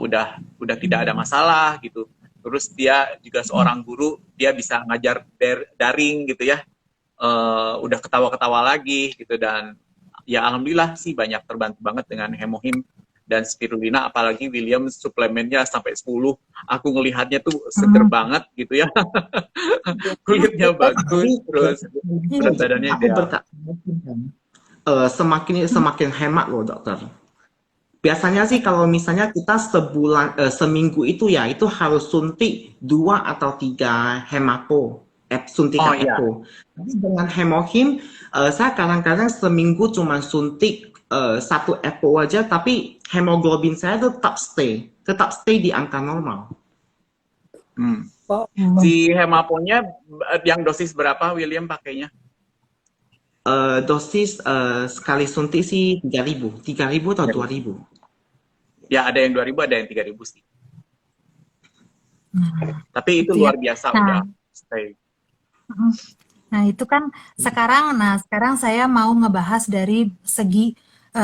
udah tidak ada masalah gitu. Terus dia juga seorang guru, dia bisa ngajar daring gitu ya. Udah ketawa-ketawa lagi gitu, dan ya alhamdulillah sih banyak terbantu banget dengan hemohim dan spirulina, apalagi William suplemennya sampai 10. Aku ngelihatnya tuh seger banget gitu ya. Kulitnya bagus, terus berat badannya ideal. Semakin hemat loh dokter. Biasanya sih kalau misalnya kita seminggu itu ya, itu harus suntik 2 atau 3 hemapo, suntikan EPO. Tapi dengan hemohim, saya kadang-kadang seminggu cuma suntik 1 EPO aja, tapi hemoglobin saya tetap stay di angka normal. Si hemaponya yang dosis berapa William pakainya? Dosis sekali suntik sih 3.000 atau 2.000. Ya ada yang 2.000, ada yang 3.000 sih. Tapi itu luar biasa udah stay. Nah itu kan sekarang saya mau ngebahas dari segi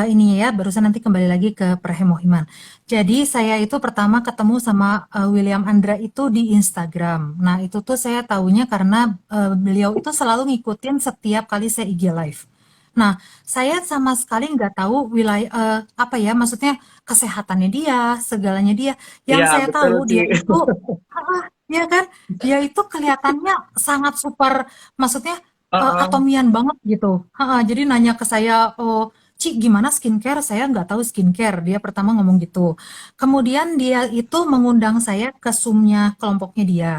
ini ya, barusan nanti kembali lagi ke perhemohiman. Jadi saya itu pertama ketemu sama William Andra itu di Instagram. Nah itu tuh saya tahunya karena beliau itu selalu ngikutin setiap kali saya IG live. Nah saya sama sekali nggak tahu wilayah apa ya, maksudnya kesehatannya dia, segalanya dia. Yang Iya, saya betul, tahu Ci. dia itu, ya kan, dia itu kelihatannya sangat super, maksudnya Heeh. atomian banget gitu. Jadi nanya ke saya, oh, Ci, gimana skincare? Saya nggak tahu skincare. Dia pertama ngomong gitu. Kemudian dia itu mengundang saya ke Zoom-nya kelompoknya dia.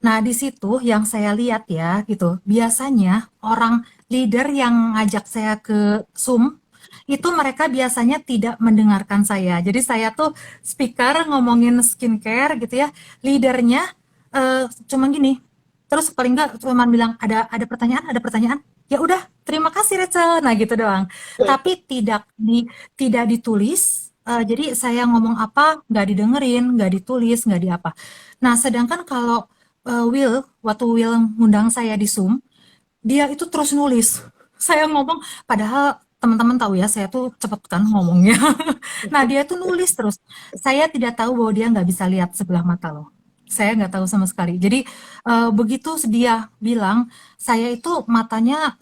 Nah, di situ yang saya lihat ya, gitu. Biasanya orang leader yang ngajak saya ke Zoom, itu mereka biasanya tidak mendengarkan saya. Jadi saya tuh speaker ngomongin skincare gitu ya. Leadernya cuma gini. Terus paling nggak cuma bilang ada pertanyaan. Ya udah, terima kasih Rachel. Nah, gitu doang. Tapi tidak ditulis. Jadi saya ngomong apa nggak didengerin, nggak ditulis, nggak di apa. Nah, sedangkan kalau waktu Will ngundang saya di Zoom, dia itu terus nulis. Saya ngomong, padahal teman-teman tahu ya, saya tuh cepet kan ngomongnya. Nah, dia tuh nulis terus. Saya tidak tahu bahwa dia nggak bisa lihat sebelah mata loh. Saya nggak tahu sama sekali. Jadi begitu dia bilang, saya itu matanya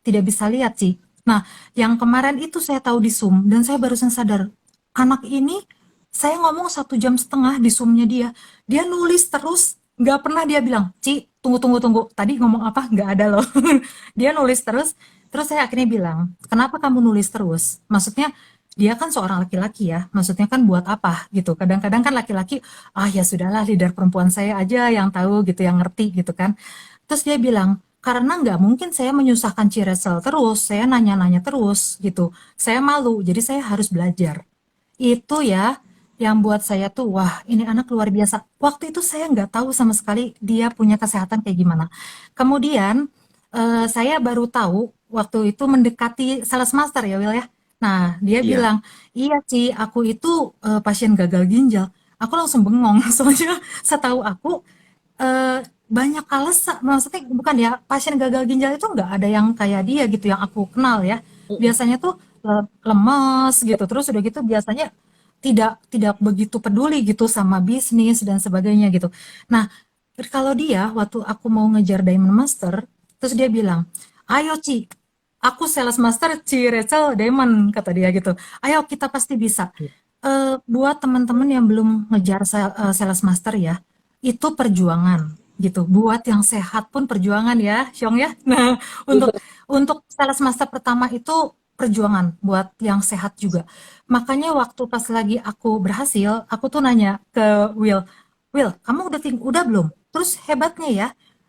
tidak bisa lihat sih. Nah, yang kemarin itu saya tahu di Zoom dan saya barusan sadar, anak ini saya ngomong 1,5 jam di Zoom-nya dia. Dia nulis terus, nggak pernah dia bilang, Ci, tunggu. Tadi ngomong apa? Nggak ada loh. Dia nulis terus, terus saya akhirnya bilang, kenapa kamu nulis terus? Maksudnya, dia kan seorang laki-laki ya, maksudnya kan buat apa gitu. Kadang-kadang kan laki-laki, ya sudahlah leader perempuan saya aja yang tahu gitu, yang ngerti gitu kan. Terus dia bilang, karena nggak mungkin saya menyusahkan Ciresel terus, saya nanya-nanya terus gitu. Saya malu, jadi saya harus belajar. Itu ya yang buat saya tuh, wah ini anak luar biasa. Waktu itu saya nggak tahu sama sekali dia punya kesehatan kayak gimana. Kemudian saya baru tahu waktu itu mendekati sales master ya Will ya. Nah dia Iya. bilang, iya Ci, aku itu pasien gagal ginjal. Aku langsung bengong, soalnya setahu aku banyak alasan, maksudnya bukan ya, pasien gagal ginjal itu nggak ada yang kayak dia gitu, yang aku kenal ya. Biasanya tuh lemes gitu, terus udah gitu biasanya tidak tidak begitu peduli gitu sama bisnis dan sebagainya gitu. Nah, kalau dia waktu aku mau ngejar Diamond Master, terus dia bilang, ayo Ci, aku sales master Ci Rachel Diamond, kata dia gitu. Ayo kita pasti bisa. Buat teman-teman yang belum ngejar sales master ya, itu perjuangan gitu. Buat yang sehat pun perjuangan ya, Syong ya. Nah, untuk untuk sales master pertama itu perjuangan buat yang sehat juga. Makanya waktu pas lagi aku berhasil, aku tuh nanya ke Will, Will, kamu udah belum? Terus hebatnya ya,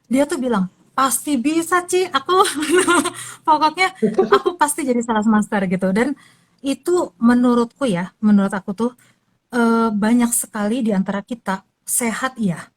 dia tuh bilang, pasti bisa Ci, aku pokoknya aku pasti jadi sales master gitu. Dan itu menurutku ya, menurut aku tuh banyak sekali di antara kita sehat ya,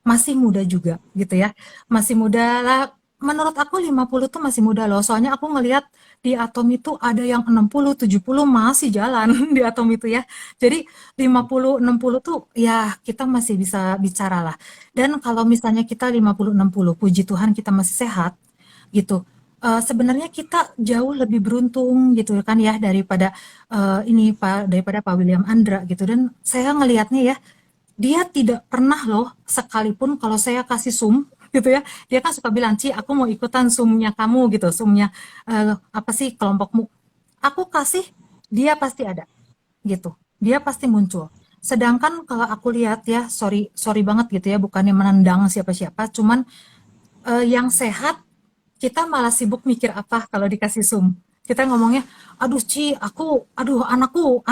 masih muda juga gitu ya. Masih muda lah. Menurut aku 50 tuh masih muda loh. Soalnya aku ngelihat di Atom itu ada yang 60, 70 masih jalan di Atom itu ya. Jadi 50, 60 tuh ya kita masih bisa bicara lah. Dan kalau misalnya kita 50, 60, puji Tuhan kita masih sehat gitu. Sebenarnya kita jauh lebih beruntung gitu kan ya daripada daripada Pak William Andra gitu. Dan saya ngelihatnya ya, dia tidak pernah loh sekalipun kalau saya kasih Zoom gitu ya, dia kan suka bilang, Ci aku mau ikutan Zoom-nya kamu gitu, Zoom-nya apa sih kelompokmu, aku kasih, dia pasti ada gitu, dia pasti muncul. Sedangkan kalau aku lihat ya, sorry sorry banget gitu ya, bukannya menendang siapa-siapa, cuman yang sehat kita malah sibuk mikir apa kalau dikasih Zoom. Kita ngomongnya, aduh Ci, aduh anakku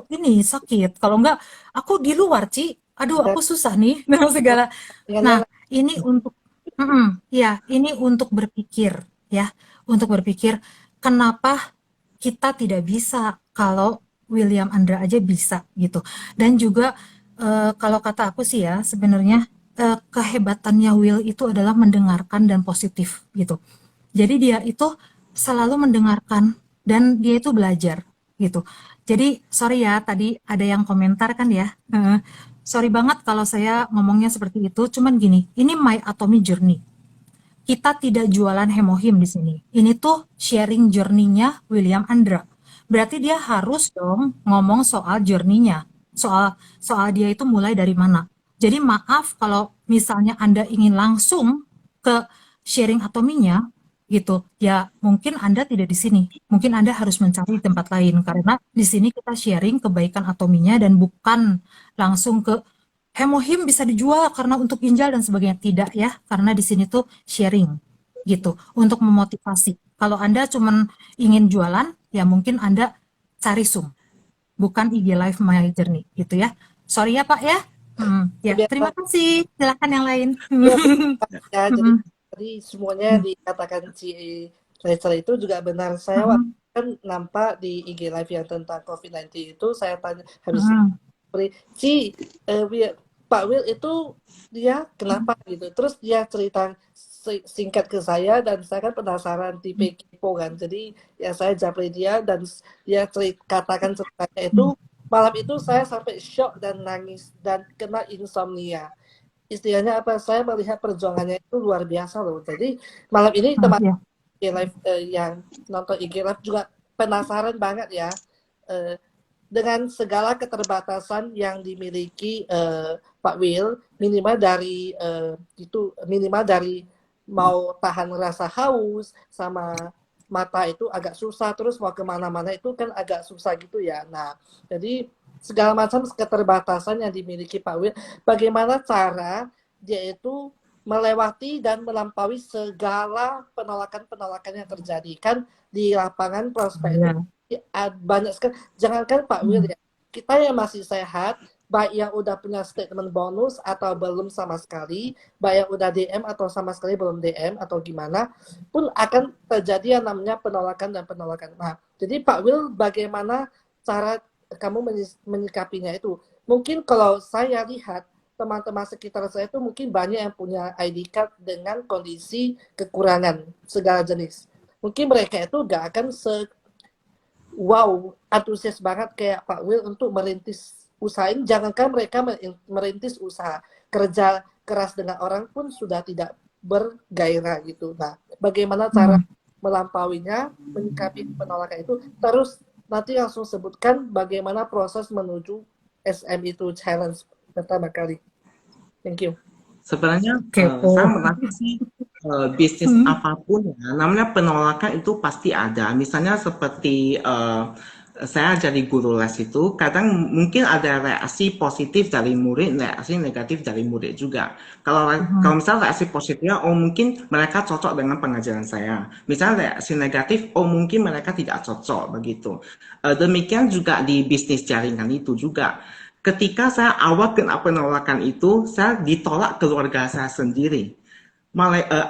ini sakit. Kalau enggak, aku di luar Ci, aduh aku susah nih, nah segala. Nah, ini untuk, ya, ini untuk berpikir, ya, untuk berpikir kenapa kita tidak bisa kalau William Andra aja bisa gitu. Dan juga kalau kata aku sih ya, sebenarnya kehebatannya Will itu adalah mendengarkan dan positif gitu. Jadi dia itu selalu mendengarkan dan dia itu belajar gitu. Jadi sorry ya tadi ada yang komentar kan ya. Sorry banget kalau saya ngomongnya seperti itu. Cuman gini, ini my atomic journey. Kita tidak jualan hemohim di sini. Ini tuh sharing journey-nya William Andra. berarti dia harus dong ngomong soal journey-nya, soal soal dia itu mulai dari mana. Jadi maaf kalau misalnya Anda ingin langsung ke sharing atominya gitu, ya mungkin Anda tidak di sini. Mungkin Anda harus mencari tempat lain karena di sini kita sharing kebaikan atominya dan bukan langsung ke hemohim bisa dijual karena untuk ginjal dan sebagainya. Tidak ya, karena di sini tuh sharing gitu untuk memotivasi. Kalau Anda cuman ingin jualan, ya mungkin Anda cari Zoom, bukan IG Live My Journey gitu ya. Sorry ya Pak ya. Ya, terima Biasa kasih. Silakan yang lain. ya, jadi tadi semuanya dikatakan si Rachel itu juga benar. Saya waktu kan nampak di IG Live yang tentang COVID-19 itu, saya tanya habis si Pak Will itu dia kenapa gitu. Terus dia cerita singkat ke saya dan saya kan penasaran tipe kepo kan. Jadi ya saya japri dia dan dia katakan ceritanya itu malam itu saya sampai shock dan nangis dan kena insomnia. Istilahnya apa? Saya melihat perjuangannya itu luar biasa loh. Jadi malam ini teman IG Live yang nonton IG Live juga penasaran banget ya. Dengan segala keterbatasan yang dimiliki Pak Will, minimal dari mau tahan rasa haus sama mata itu agak susah, terus mau kemana-mana itu kan agak susah gitu ya. Nah, jadi segala macam keterbatasan yang dimiliki Pak Will, bagaimana cara dia itu melewati dan melampaui segala penolakan-penolakan yang terjadi kan di lapangan prospek itu banyak sekali. Jangankan Pak Will ya, kita yang masih sehat, baik yang udah punya statement bonus atau belum sama sekali, baik yang udah DM atau sama sekali belum DM atau gimana, pun akan terjadi yang namanya penolakan dan penolakan. Nah, jadi Pak Will, bagaimana cara kamu menyikapinya itu? Mungkin kalau saya lihat teman-teman sekitar saya itu mungkin banyak yang punya ID card dengan kondisi kekurangan segala jenis. Mungkin mereka itu gak akan antusias banget kayak Pak Will untuk merintis usaha ini. Jangankan mereka merintis usaha, kerja keras dengan orang pun sudah tidak bergairah gitu. Nah, bagaimana cara melampauinya, menyikapi penolakan itu? Terus nanti langsung sebutkan bagaimana proses menuju SM itu challenge pertama kali. Thank you. Sebenarnya saya merasa sih bisnis apapun ya, namanya penolakan itu pasti ada. Misalnya seperti saya jadi guru les itu, kadang mungkin ada reaksi positif dari murid, reaksi negatif dari murid juga. Kalau misalnya reaksi positifnya, mungkin mereka cocok dengan pengajaran saya. Misalnya reaksi negatif, mungkin mereka tidak cocok begitu. Demikian juga di bisnis jaringan itu juga. Ketika saya awal kena penolakan itu, saya ditolak keluarga saya sendiri.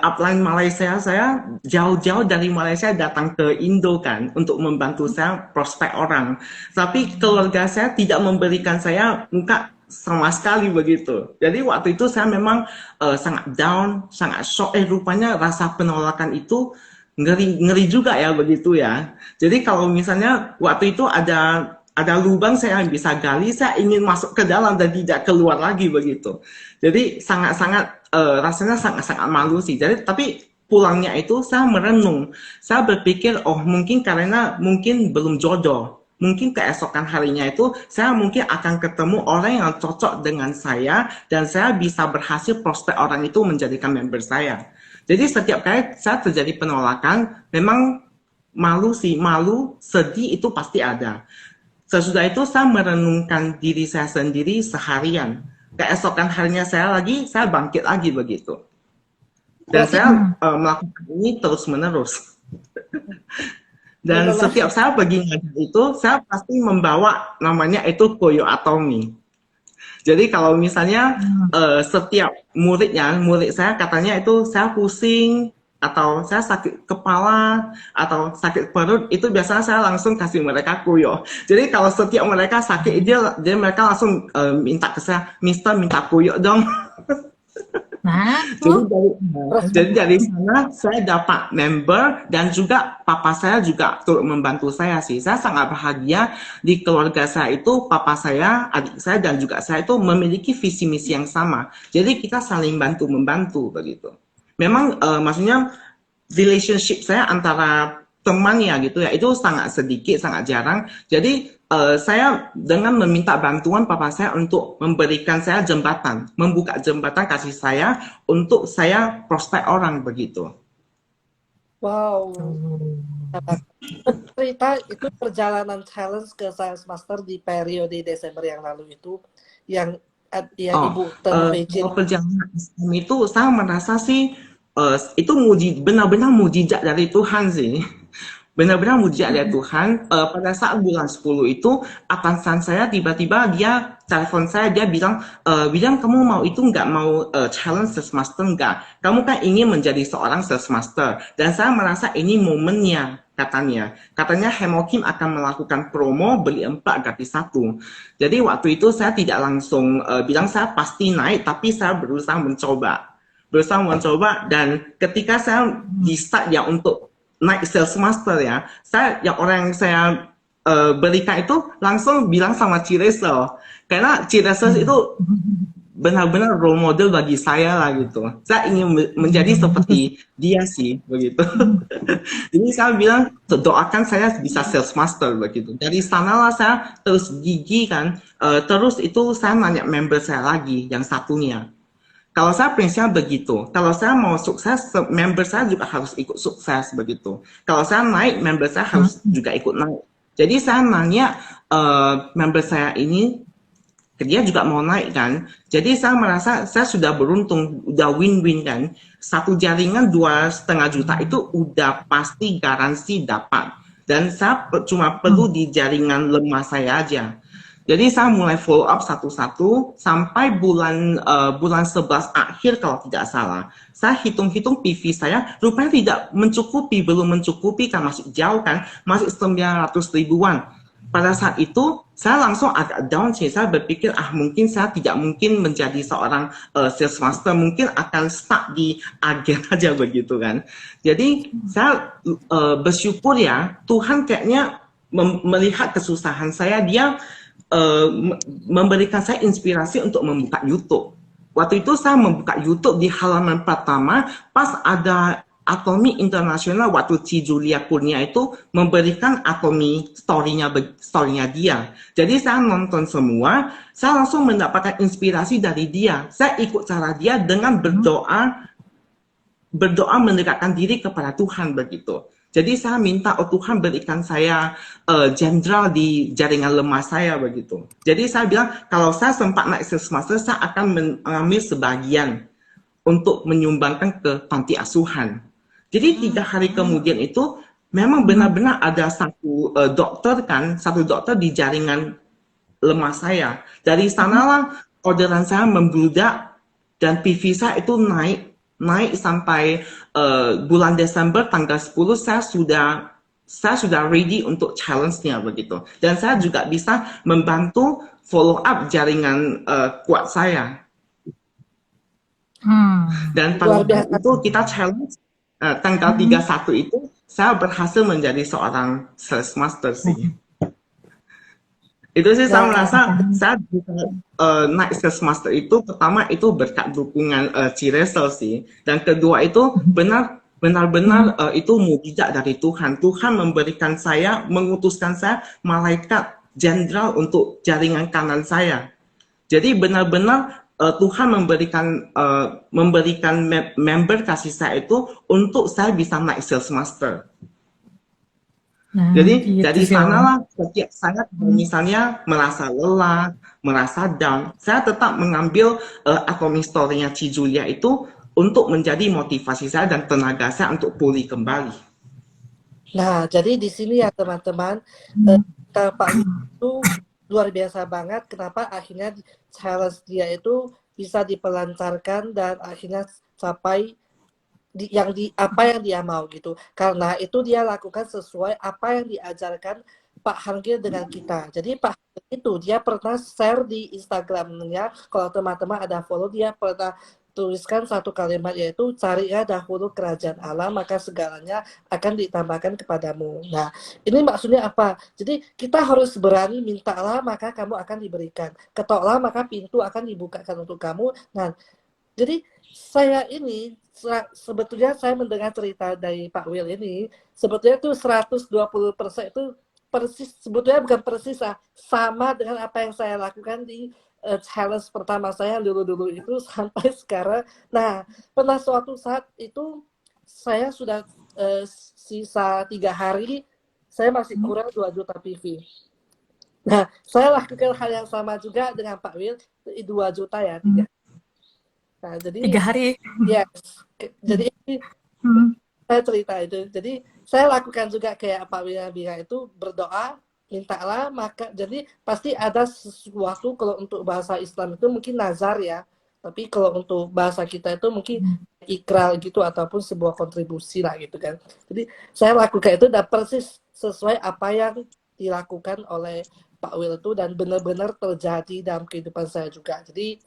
Upline Malaysia saya jauh-jauh dari Malaysia datang ke Indo kan untuk membantu saya prospek orang. Tapi keluarga saya tidak memberikan saya muka sama sekali begitu. Jadi waktu itu saya memang sangat down, sangat shock. Rupanya rasa penolakan itu ngeri juga ya begitu ya. Jadi kalau misalnya waktu itu ada lubang saya bisa gali, saya ingin masuk ke dalam dan tidak keluar lagi begitu. Jadi rasanya sangat malu sih. Jadi tapi pulangnya itu saya merenung. Saya berpikir mungkin karena belum jodoh. Mungkin keesokan harinya itu saya mungkin akan ketemu orang yang cocok dengan saya dan saya bisa berhasil prospek orang itu menjadikan member saya. Jadi setiap kali saya terjadi penolakan, memang malu, sedih itu pasti ada. Sesudah itu saya merenungkan diri saya sendiri seharian. Keesokan harinya saya bangkit lagi begitu. Dan saya melakukan ini terus-menerus. Dan setiap saya pergi ngajar itu, saya pasti membawa namanya itu Koyo Atomi. Jadi kalau misalnya setiap murid saya katanya itu saya pusing, atau saya sakit kepala atau sakit perut, itu biasanya saya langsung kasih mereka kuyo. Jadi kalau setiap mereka sakit dia mereka langsung minta ke saya, Mister minta kuyo dong. Jadi dari sana saya dapat member dan juga papa saya juga turut membantu saya sih. Saya sangat bahagia di keluarga saya itu papa saya, adik saya dan juga saya itu memiliki visi misi yang sama. Jadi kita saling bantu-membantu begitu. Memang maksudnya relationship saya antara temannya gitu ya, itu sangat sedikit, sangat jarang. Jadi saya dengan meminta bantuan papa saya untuk memberikan saya jembatan, membuka jembatan kasih saya untuk saya prospek orang begitu. Wow. Cerita itu perjalanan challenge ke Science Master di periode Desember yang lalu itu yang ya Ibu temui Kalau perjalanan Islam itu saya merasa sih itu benar-benar mujizat dari Tuhan sih. Benar-benar mujizat dari Tuhan. Pada saat bulan 10 itu atasan saya tiba-tiba dia telepon saya, dia bilang, William, kamu mau itu nggak, mau challenge Sales Master nggak? Kamu kan ingin menjadi seorang Sales Master. Dan saya merasa ini momennya, katanya Hemokim akan melakukan promo beli 4 gratis 1. Jadi waktu itu saya tidak langsung bilang saya pasti naik, tapi saya berusaha mencoba dan ketika saya decide ya untuk naik Sales Master ya, orang yang saya berikan itu langsung bilang sama Ciresel, karena Ciresel itu benar-benar role model bagi saya lah gitu. Saya ingin menjadi seperti dia sih begitu. Jadi saya bilang doakan saya bisa Sales Master begitu. Dari sanalah saya terus gigi kan. Terus itu saya nanya member saya lagi yang satunya. Kalau saya prinsipnya begitu. Kalau saya mau sukses, member saya juga harus ikut sukses begitu. Kalau saya naik, member saya harus juga ikut naik. Jadi saya nanya member saya ini, dia juga mau naik kan. Jadi saya merasa saya sudah beruntung, udah win-win kan. Satu jaringan 2,5 juta itu udah pasti garansi dapat. Dan saya cuma perlu di jaringan lemah saya aja. Jadi saya mulai follow up satu-satu sampai bulan 11 akhir kalau tidak salah. Saya hitung-hitung PV saya rupanya tidak mencukupi, belum mencukupi kan, masih jauh kan, masih 900 ribuan. Pada saat itu saya langsung agak down sih. Saya berpikir mungkin saya tidak mungkin menjadi seorang Sales Master, mungkin akan stuck di agen aja begitu kan. Jadi saya bersyukur ya, Tuhan kayaknya melihat kesusahan saya, dia memberikan saya inspirasi untuk membuka YouTube. Waktu itu saya membuka YouTube di halaman pertama pas ada Atomi Internasional, waktu Ci Julia Kurnia itu memberikan Atomi story-nya dia. Jadi saya nonton semua, saya langsung mendapatkan inspirasi dari dia. Saya ikut cara dia dengan berdoa mendekatkan diri kepada Tuhan begitu. Jadi saya minta Tuhan berikan saya jenderal di jaringan lemah saya begitu. Jadi saya bilang kalau saya sempat naik Sales Master, saya akan mengambil sebagian untuk menyumbangkan ke panti asuhan. Jadi 3 hari kemudian itu memang benar-benar ada satu dokter di jaringan lemah saya. Dari sanalah orderan saya membludak dan PV saya itu naik sampai bulan Desember tanggal 10 saya sudah ready untuk challenge-nya begitu. Dan saya juga bisa membantu follow up jaringan kuat saya. Dan pada saat itu kita challenge tanggal 31 itu saya berhasil menjadi seorang Sales Master sih. Itu sih saya merasa saya bisa naik Sales Master itu pertama itu berkat dukungan Ciresel sih, dan kedua itu benar-benar itu mujizat dari Tuhan. Tuhan memberikan saya, mengutuskan saya malaikat jenderal untuk jaringan kanan saya. Jadi benar-benar Tuhan memberikan member kasih saya itu untuk saya bisa naik Sales Master. Jadi dari sanalah setiap saya misalnya merasa lelah, merasa down, saya tetap mengambil Atomic Story-nya Ci Julia itu untuk menjadi motivasi saya dan tenaga saya untuk pulih kembali. Nah, jadi di sini ya teman-teman, Pak itu luar biasa banget. Kenapa akhirnya challenge dia itu bisa dipelancarkan dan akhirnya sampai apa yang dia mau gitu. Karena itu dia lakukan sesuai apa yang diajarkan Pak Hangil dengan kita. Jadi Pak Hangil itu dia pernah share di Instagramnya, kalau teman-teman ada follow, dia pernah tuliskan satu kalimat, yaitu carilah dahulu kerajaan Allah, maka segalanya akan ditambahkan kepadamu. Nah, ini maksudnya apa? Jadi kita harus berani mintalah, maka kamu akan diberikan. Ketoklah, maka pintu akan dibukakan untuk kamu. Nah, jadi saya ini sebetulnya saya mendengar cerita dari Pak Will ini, sebetulnya itu 120% itu persis, sebetulnya bukan persis sama dengan apa yang saya lakukan di challenge pertama saya dulu-dulu itu sampai sekarang. Nah, pernah suatu saat itu saya sudah sisa 3 hari, saya masih kurang 2 juta PV. Nah, saya lakukan hal yang sama juga dengan Pak Will, 2 juta ya, 3. Nah, jadi 3 hari. yes. Jadi saya cerita itu. Jadi saya lakukan juga kayak Pak William bilang itu, berdoa, mintalah, maka jadi pasti ada sesuatu. Kalau untuk bahasa Islam itu mungkin nazar ya. Tapi kalau untuk bahasa kita itu mungkin ikrar gitu ataupun sebuah kontribusi lah gitu kan. Jadi saya lakukan itu dan persis sesuai apa yang dilakukan oleh Pak Will itu dan benar-benar terjadi dalam kehidupan saya juga. Jadi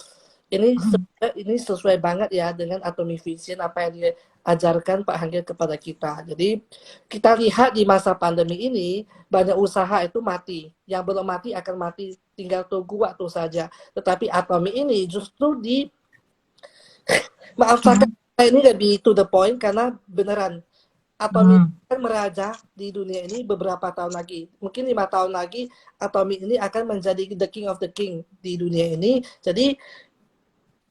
ini sesuai banget ya dengan Atomic Vision, apa yang diajarkan Pak Hangil kepada kita. Jadi kita lihat di masa pandemi ini banyak usaha itu mati, yang belum mati akan mati, tinggal tunggu waktu saja. Tetapi Atomic ini justru maaf saya ini lebih to the point karena beneran Atomic akan merajah di dunia ini beberapa tahun lagi. Mungkin 5 tahun lagi Atomic ini akan menjadi the king of the king di dunia ini. Jadi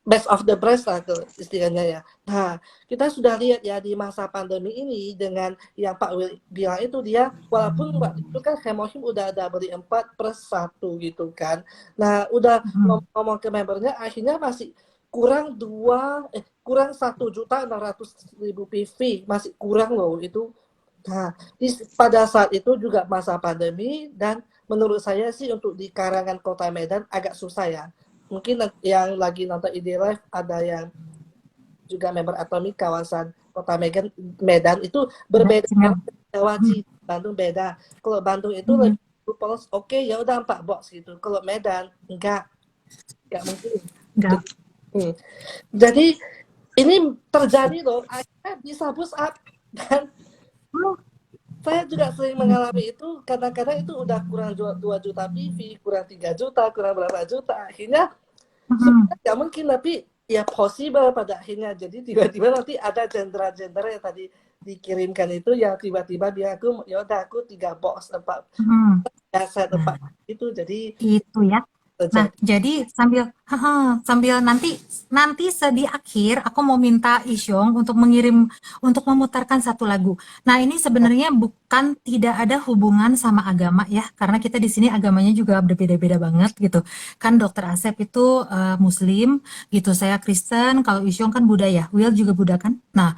best of the best lah istilahnya ya. Nah, kita sudah lihat ya di masa pandemi ini dengan yang Pak Will bilang itu, dia walaupun waktu itu kan Hemohim udah ada beli 4/1 gitu kan. Nah, udah ngomong ke membernya akhirnya masih kurang 1.600.000 PV, masih kurang loh itu. Nah, pada saat itu juga masa pandemi dan menurut saya sih untuk di karangan Kota Medan agak susah ya. Mungkin yang lagi nonton ID Live ada yang juga member Atomic kawasan Kota Medan itu berbeda dengan Jawa, Bandung beda. Kalau Bandung itu lebih polos, oke ya udah 4 box gitu. Kalau Medan enggak mungkin. Enggak. Jadi ini terjadi loh, akhirnya bisa boost up dan saya juga sering mengalami itu. Kadang-kadang itu udah kurang 2 juta PV, kurang 3 juta, kurang berapa juta. Akhirnya sebenarnya nggak mungkin, tapi ya possible pada akhirnya. Jadi tiba-tiba nanti ada jenderal-jenderal yang tadi dikirimkan itu yang tiba-tiba dia aku, ya udah aku 3 box 4 itu. Jadi itu ya. Nah, jadi sambil nanti di akhir aku mau minta Isyong untuk memutarkan satu lagu. Nah, ini sebenarnya bukan tidak ada hubungan sama agama ya, karena kita di sini agamanya juga berbeda-beda banget gitu. Kan Dokter Asep itu Muslim gitu, saya Kristen, kalau Isyong kan Buddha ya, Will juga Buddha kan. Nah,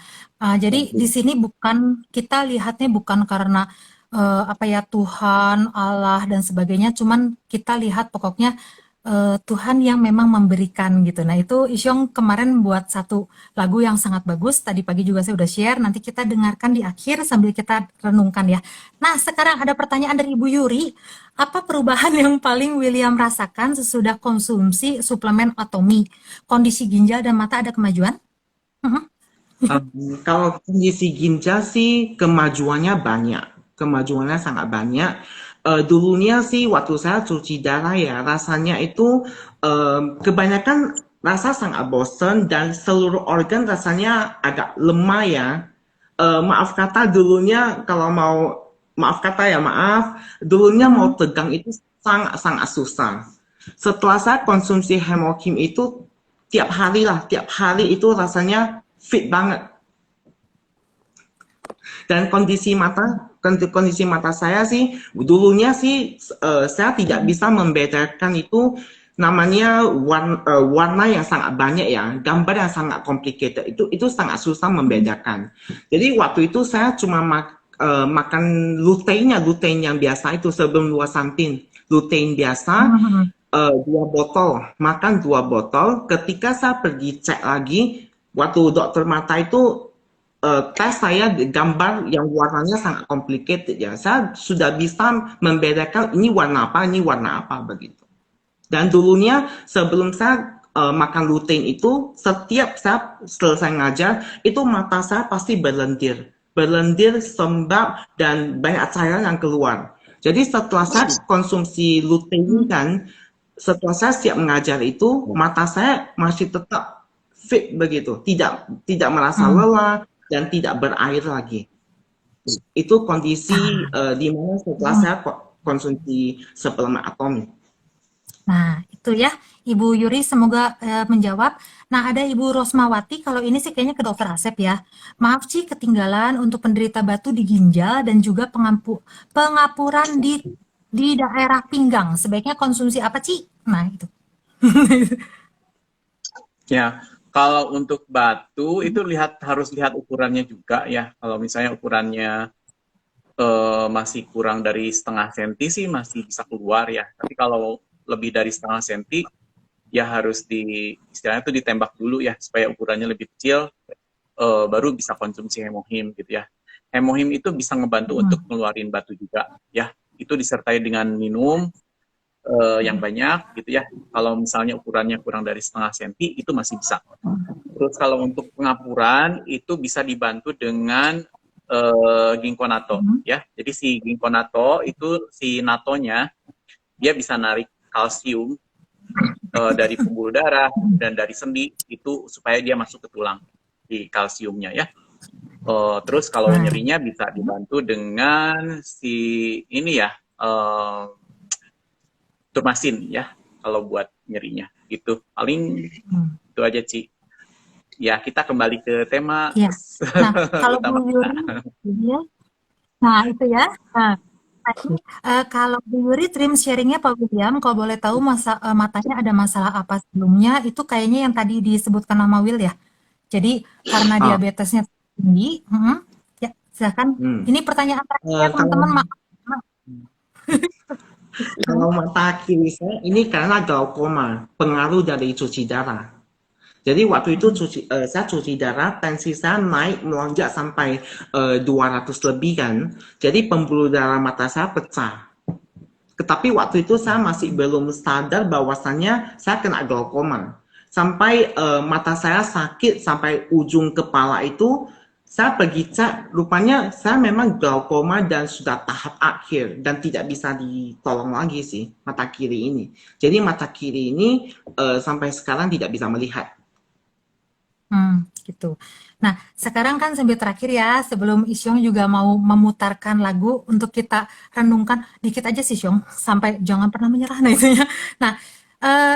jadi di sini kita lihatnya bukan karena Tuhan, Allah dan sebagainya, cuman kita lihat pokoknya Tuhan yang memang memberikan gitu. Nah, itu Isyong kemarin buat satu lagu yang sangat bagus, tadi pagi juga saya udah share, nanti kita dengarkan di akhir sambil kita renungkan ya. Nah, sekarang ada pertanyaan dari Ibu Yuri, apa perubahan yang paling William rasakan sesudah konsumsi suplemen Atomic? Kondisi ginjal dan mata ada kemajuan? Kalau kondisi ginjal sih kemajuannya sangat banyak. Dulunya sih waktu saya cuci darah ya, rasanya itu kebanyakan rasa sangat bosan dan seluruh organ rasanya agak lemah ya. Maaf kata dulunya mau tegang itu sangat susah. Setelah saya konsumsi Hemohim itu tiap hari itu rasanya fit banget. Dan kondisi mata saya sih dulunya sih saya tidak bisa membedakan itu namanya warna yang sangat banyak ya, gambar yang sangat complicated, itu sangat susah membedakan. Jadi waktu itu saya cuma makan lutein yang biasa itu sebelum luasantin, lutein biasa 2 botol, makan 2 botol. Ketika saya pergi cek lagi waktu dokter mata itu tes saya gambar yang warnanya sangat complicated ya, saya sudah bisa membedakan ini warna apa begitu. Dan dulunya sebelum saya makan lutein itu, setiap saya selesai ngajar itu mata saya pasti berlendir sembab dan banyak cairan yang keluar. Jadi setelah saya konsumsi lutein kan, setelah saya siap mengajar itu mata saya masih tetap fit begitu, tidak merasa lelah dan tidak berair lagi. Itu kondisi di mana setelah saya konsumsi suplemen Atomi. Nah, itu ya, Ibu Yuri semoga menjawab. Nah, ada Ibu Rosmawati, kalau ini sih kayaknya ke Dokter Asep ya. Maaf Ci, ketinggalan untuk penderita batu di ginjal dan juga pengapuran di daerah pinggang. Sebaiknya konsumsi apa Ci? Nah, itu. Ya, kalau untuk batu itu harus lihat ukurannya juga ya. Kalau misalnya ukurannya masih kurang dari setengah senti sih masih bisa keluar ya. Tapi kalau lebih dari setengah senti ya harus istilahnya itu ditembak dulu ya supaya ukurannya lebih kecil, baru bisa konsumsi hemohim gitu ya. Hemohim itu bisa ngebantu untuk ngeluarin batu juga ya. Itu disertai dengan minum yang banyak gitu ya. Kalau misalnya ukurannya kurang dari setengah senti itu masih bisa. Terus kalau untuk pengapuran itu bisa dibantu dengan ginkgo natto ya. Jadi si ginkgo natto itu si natonya dia bisa narik kalsium dari pembuluh darah dan dari sendi itu supaya dia masuk ke tulang di kalsiumnya ya. Terus kalau nyerinya bisa dibantu dengan si ini ya turmasin ya kalau buat nyerinya gitu. Paling itu aja Ci. Ya kita kembali ke tema. Ya. Nah, kalau Bu Yuri, ya. Nah itu ya. Nah, kalau Bu Yuri trim sharingnya Pak William, kalau boleh tahu matanya ada masalah apa sebelumnya, itu kayaknya yang tadi disebutkan nama Will ya. Jadi karena diabetesnya tinggi, ya silakan. Ini pertanyaan terakhir ya teman-teman. Kalau mata kiri saya ini karena glaukoma, pengaruh dari cuci darah. Jadi waktu itu saya cuci darah, tensi saya naik melonjak sampai 200 lebih kan. Jadi pembuluh darah mata saya pecah. Tetapi waktu itu saya masih belum sadar bahwasannya saya kena glaukoma. Sampai mata saya sakit sampai ujung kepala itu, saya pergi cek, rupanya saya memang glaukoma dan sudah tahap akhir dan tidak bisa ditolong lagi sih mata kiri ini. Jadi mata kiri ini sampai sekarang tidak bisa melihat. Gitu. Nah, sekarang kan sambil terakhir ya, sebelum Isyong juga mau memutarkan lagu untuk kita renungkan dikit aja sih Isyong, sampai jangan pernah menyerah nah itu ya. Nah,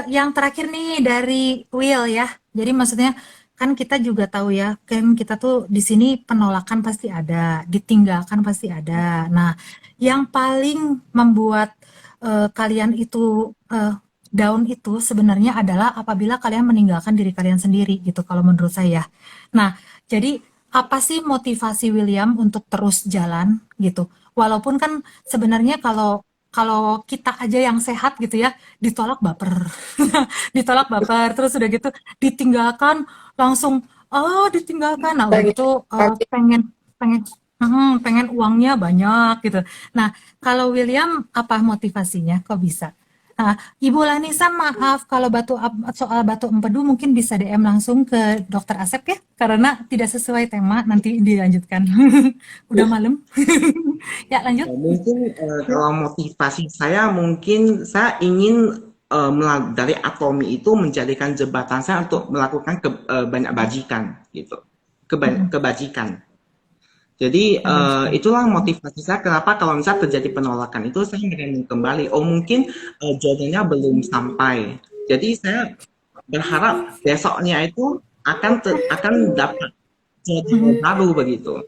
yang terakhir nih dari Will ya. Jadi maksudnya kan kita juga tahu ya, kan kita tuh di sini penolakan pasti ada, ditinggalkan pasti ada. Nah, yang paling membuat kalian itu down itu sebenarnya adalah apabila kalian meninggalkan diri kalian sendiri gitu kalau menurut saya. Nah, jadi apa sih motivasi William untuk terus jalan gitu? Walaupun kan sebenarnya kalau kita aja yang sehat gitu ya, ditolak baper. Ditolak baper terus udah gitu ditinggalkan langsung ditinggalkan. Nah, udah gitu pengen uangnya banyak gitu. Nah, kalau William apa motivasinya? Kok bisa? Nah, Ibu Lanisa maaf kalau soal batu empedu mungkin bisa DM langsung ke Dokter Asep ya, karena tidak sesuai tema nanti dilanjutkan. Udah malam. Ya lanjut. Mungkin kalau motivasi saya mungkin saya ingin dari Atomi itu menjadikan jembatan saya untuk melakukan banyak bajikan gitu, kebajikan. Jadi itulah motivasi saya kenapa kalau misalnya terjadi penolakan itu saya ingin kembali. Oh mungkin jodohnya belum sampai. Jadi saya berharap besoknya itu akan dapat jodoh baru begitu.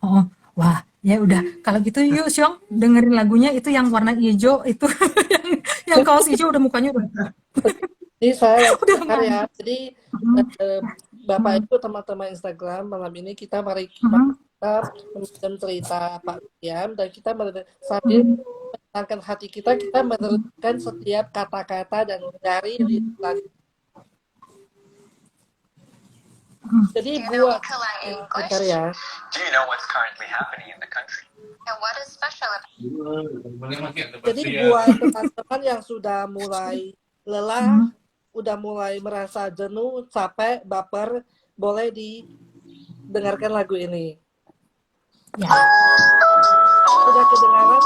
Oh, wah, ya udah. Kalau gitu yuk Syong dengerin lagunya itu yang warna hijau itu yang kaos hijau udah mukanya udah. Jadi saya ya. Jadi Bapak Ibu teman-teman Instagram malam ini kita mari kita cerita Pak William dan kita sambil menenangkan hati kita meneruskan setiap kata-kata dan dari lagi. Jadi buat ya. Do you know what's currently happening in the country? And what is special about Jadi buat teman-teman yang sudah mulai lelah, udah mulai merasa jenuh, capek, baper, boleh didengarkan lagu ini. Ya. Sudah kedengaran?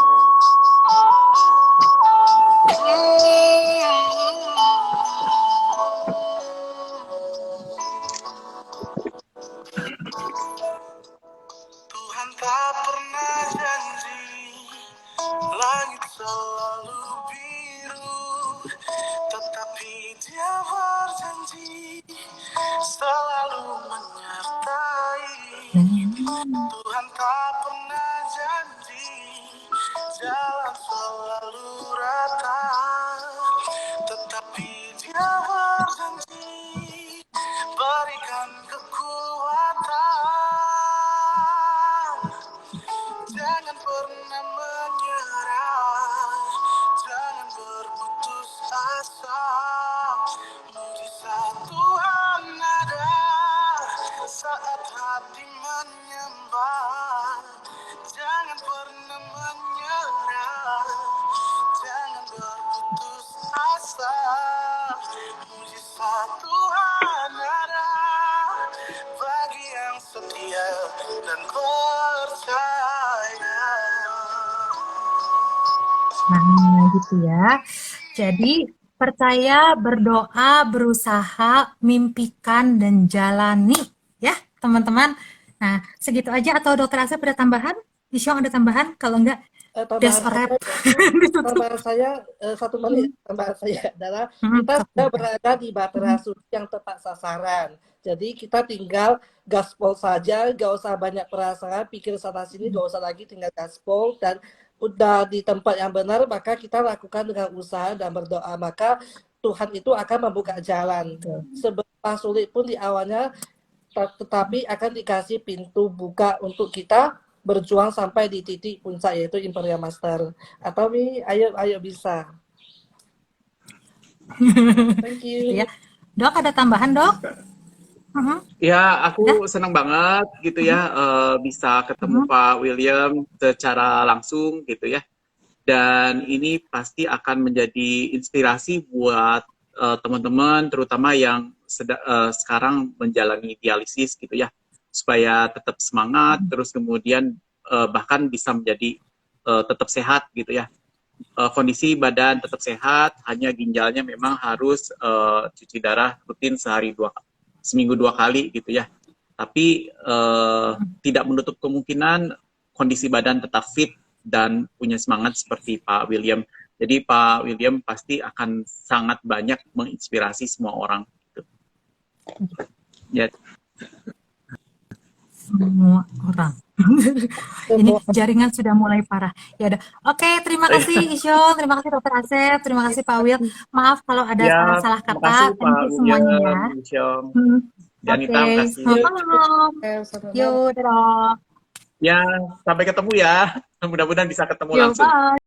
Tuhan tak pernah janji, langit selalu biru, tetapi Dia berjanji selalu menyertai. Tuhan tak pernah janji, jalan selalu rata, tetapi Dia berjanji berikan kekuatan. Jangan pernah menyerah, jangan berputus asa. Mujizat Tuhan ada saat hati menyembah. Jangan pernah menyerah, jangan berputus asa. Mujizat Tuhan ada bagi yang setia dan percaya. Nah, gitu ya. Jadi, percaya, berdoa, berusaha, mimpikan, dan jalani. Ya, teman-teman. Nah, segitu aja atau Dokter Asep ada tambahan? Isyong ada tambahan? Kalau enggak, das Tambahan orep. tambahan saya 1 menit. Tambahan saya adalah kita sudah berada di bahtera suci yang tepat sasaran. Jadi kita tinggal gaspol saja, gak usah banyak perasaan, pikir sana sini, gak usah lagi tinggal gaspol, dan udah di tempat yang benar, maka kita lakukan dengan usaha dan berdoa, maka Tuhan itu akan membuka jalan. Seberapa sulit pun di awalnya, tetapi akan dikasih pintu buka untuk kita berjuang sampai di titik puncak, yaitu Imperial Master. Atau ayo bisa. Thank you. Ya. Dok, ada tambahan, Dok? Ya, aku senang banget gitu ya bisa ketemu Pak William secara langsung gitu ya. Dan ini pasti akan menjadi inspirasi buat teman-teman, terutama yang sekarang menjalani dialisis gitu ya, supaya tetap semangat, terus kemudian bahkan bisa menjadi tetap sehat gitu ya. Kondisi badan tetap sehat, hanya ginjalnya memang harus cuci darah rutin seminggu 2 kali gitu ya. Tapi tidak menutup kemungkinan kondisi badan tetap fit dan punya semangat seperti Pak William. Jadi Pak William pasti akan sangat banyak menginspirasi semua orang. Gitu. Ya. Semua orang. Ini jaringan sudah mulai parah. Ya udah. Oke, terima kasih Isyong, terima kasih Dokter Asep, terima kasih Pak Wil. Maaf kalau ada salah-salah Terima kata. kasih Thank you Pak semuanya ya. William, Isyong. Oke, Janita, makasih. selamat malam. Yuk, dadah. Ya, sampai ketemu ya. Mudah-mudahan bisa ketemu Yuk, langsung. bye.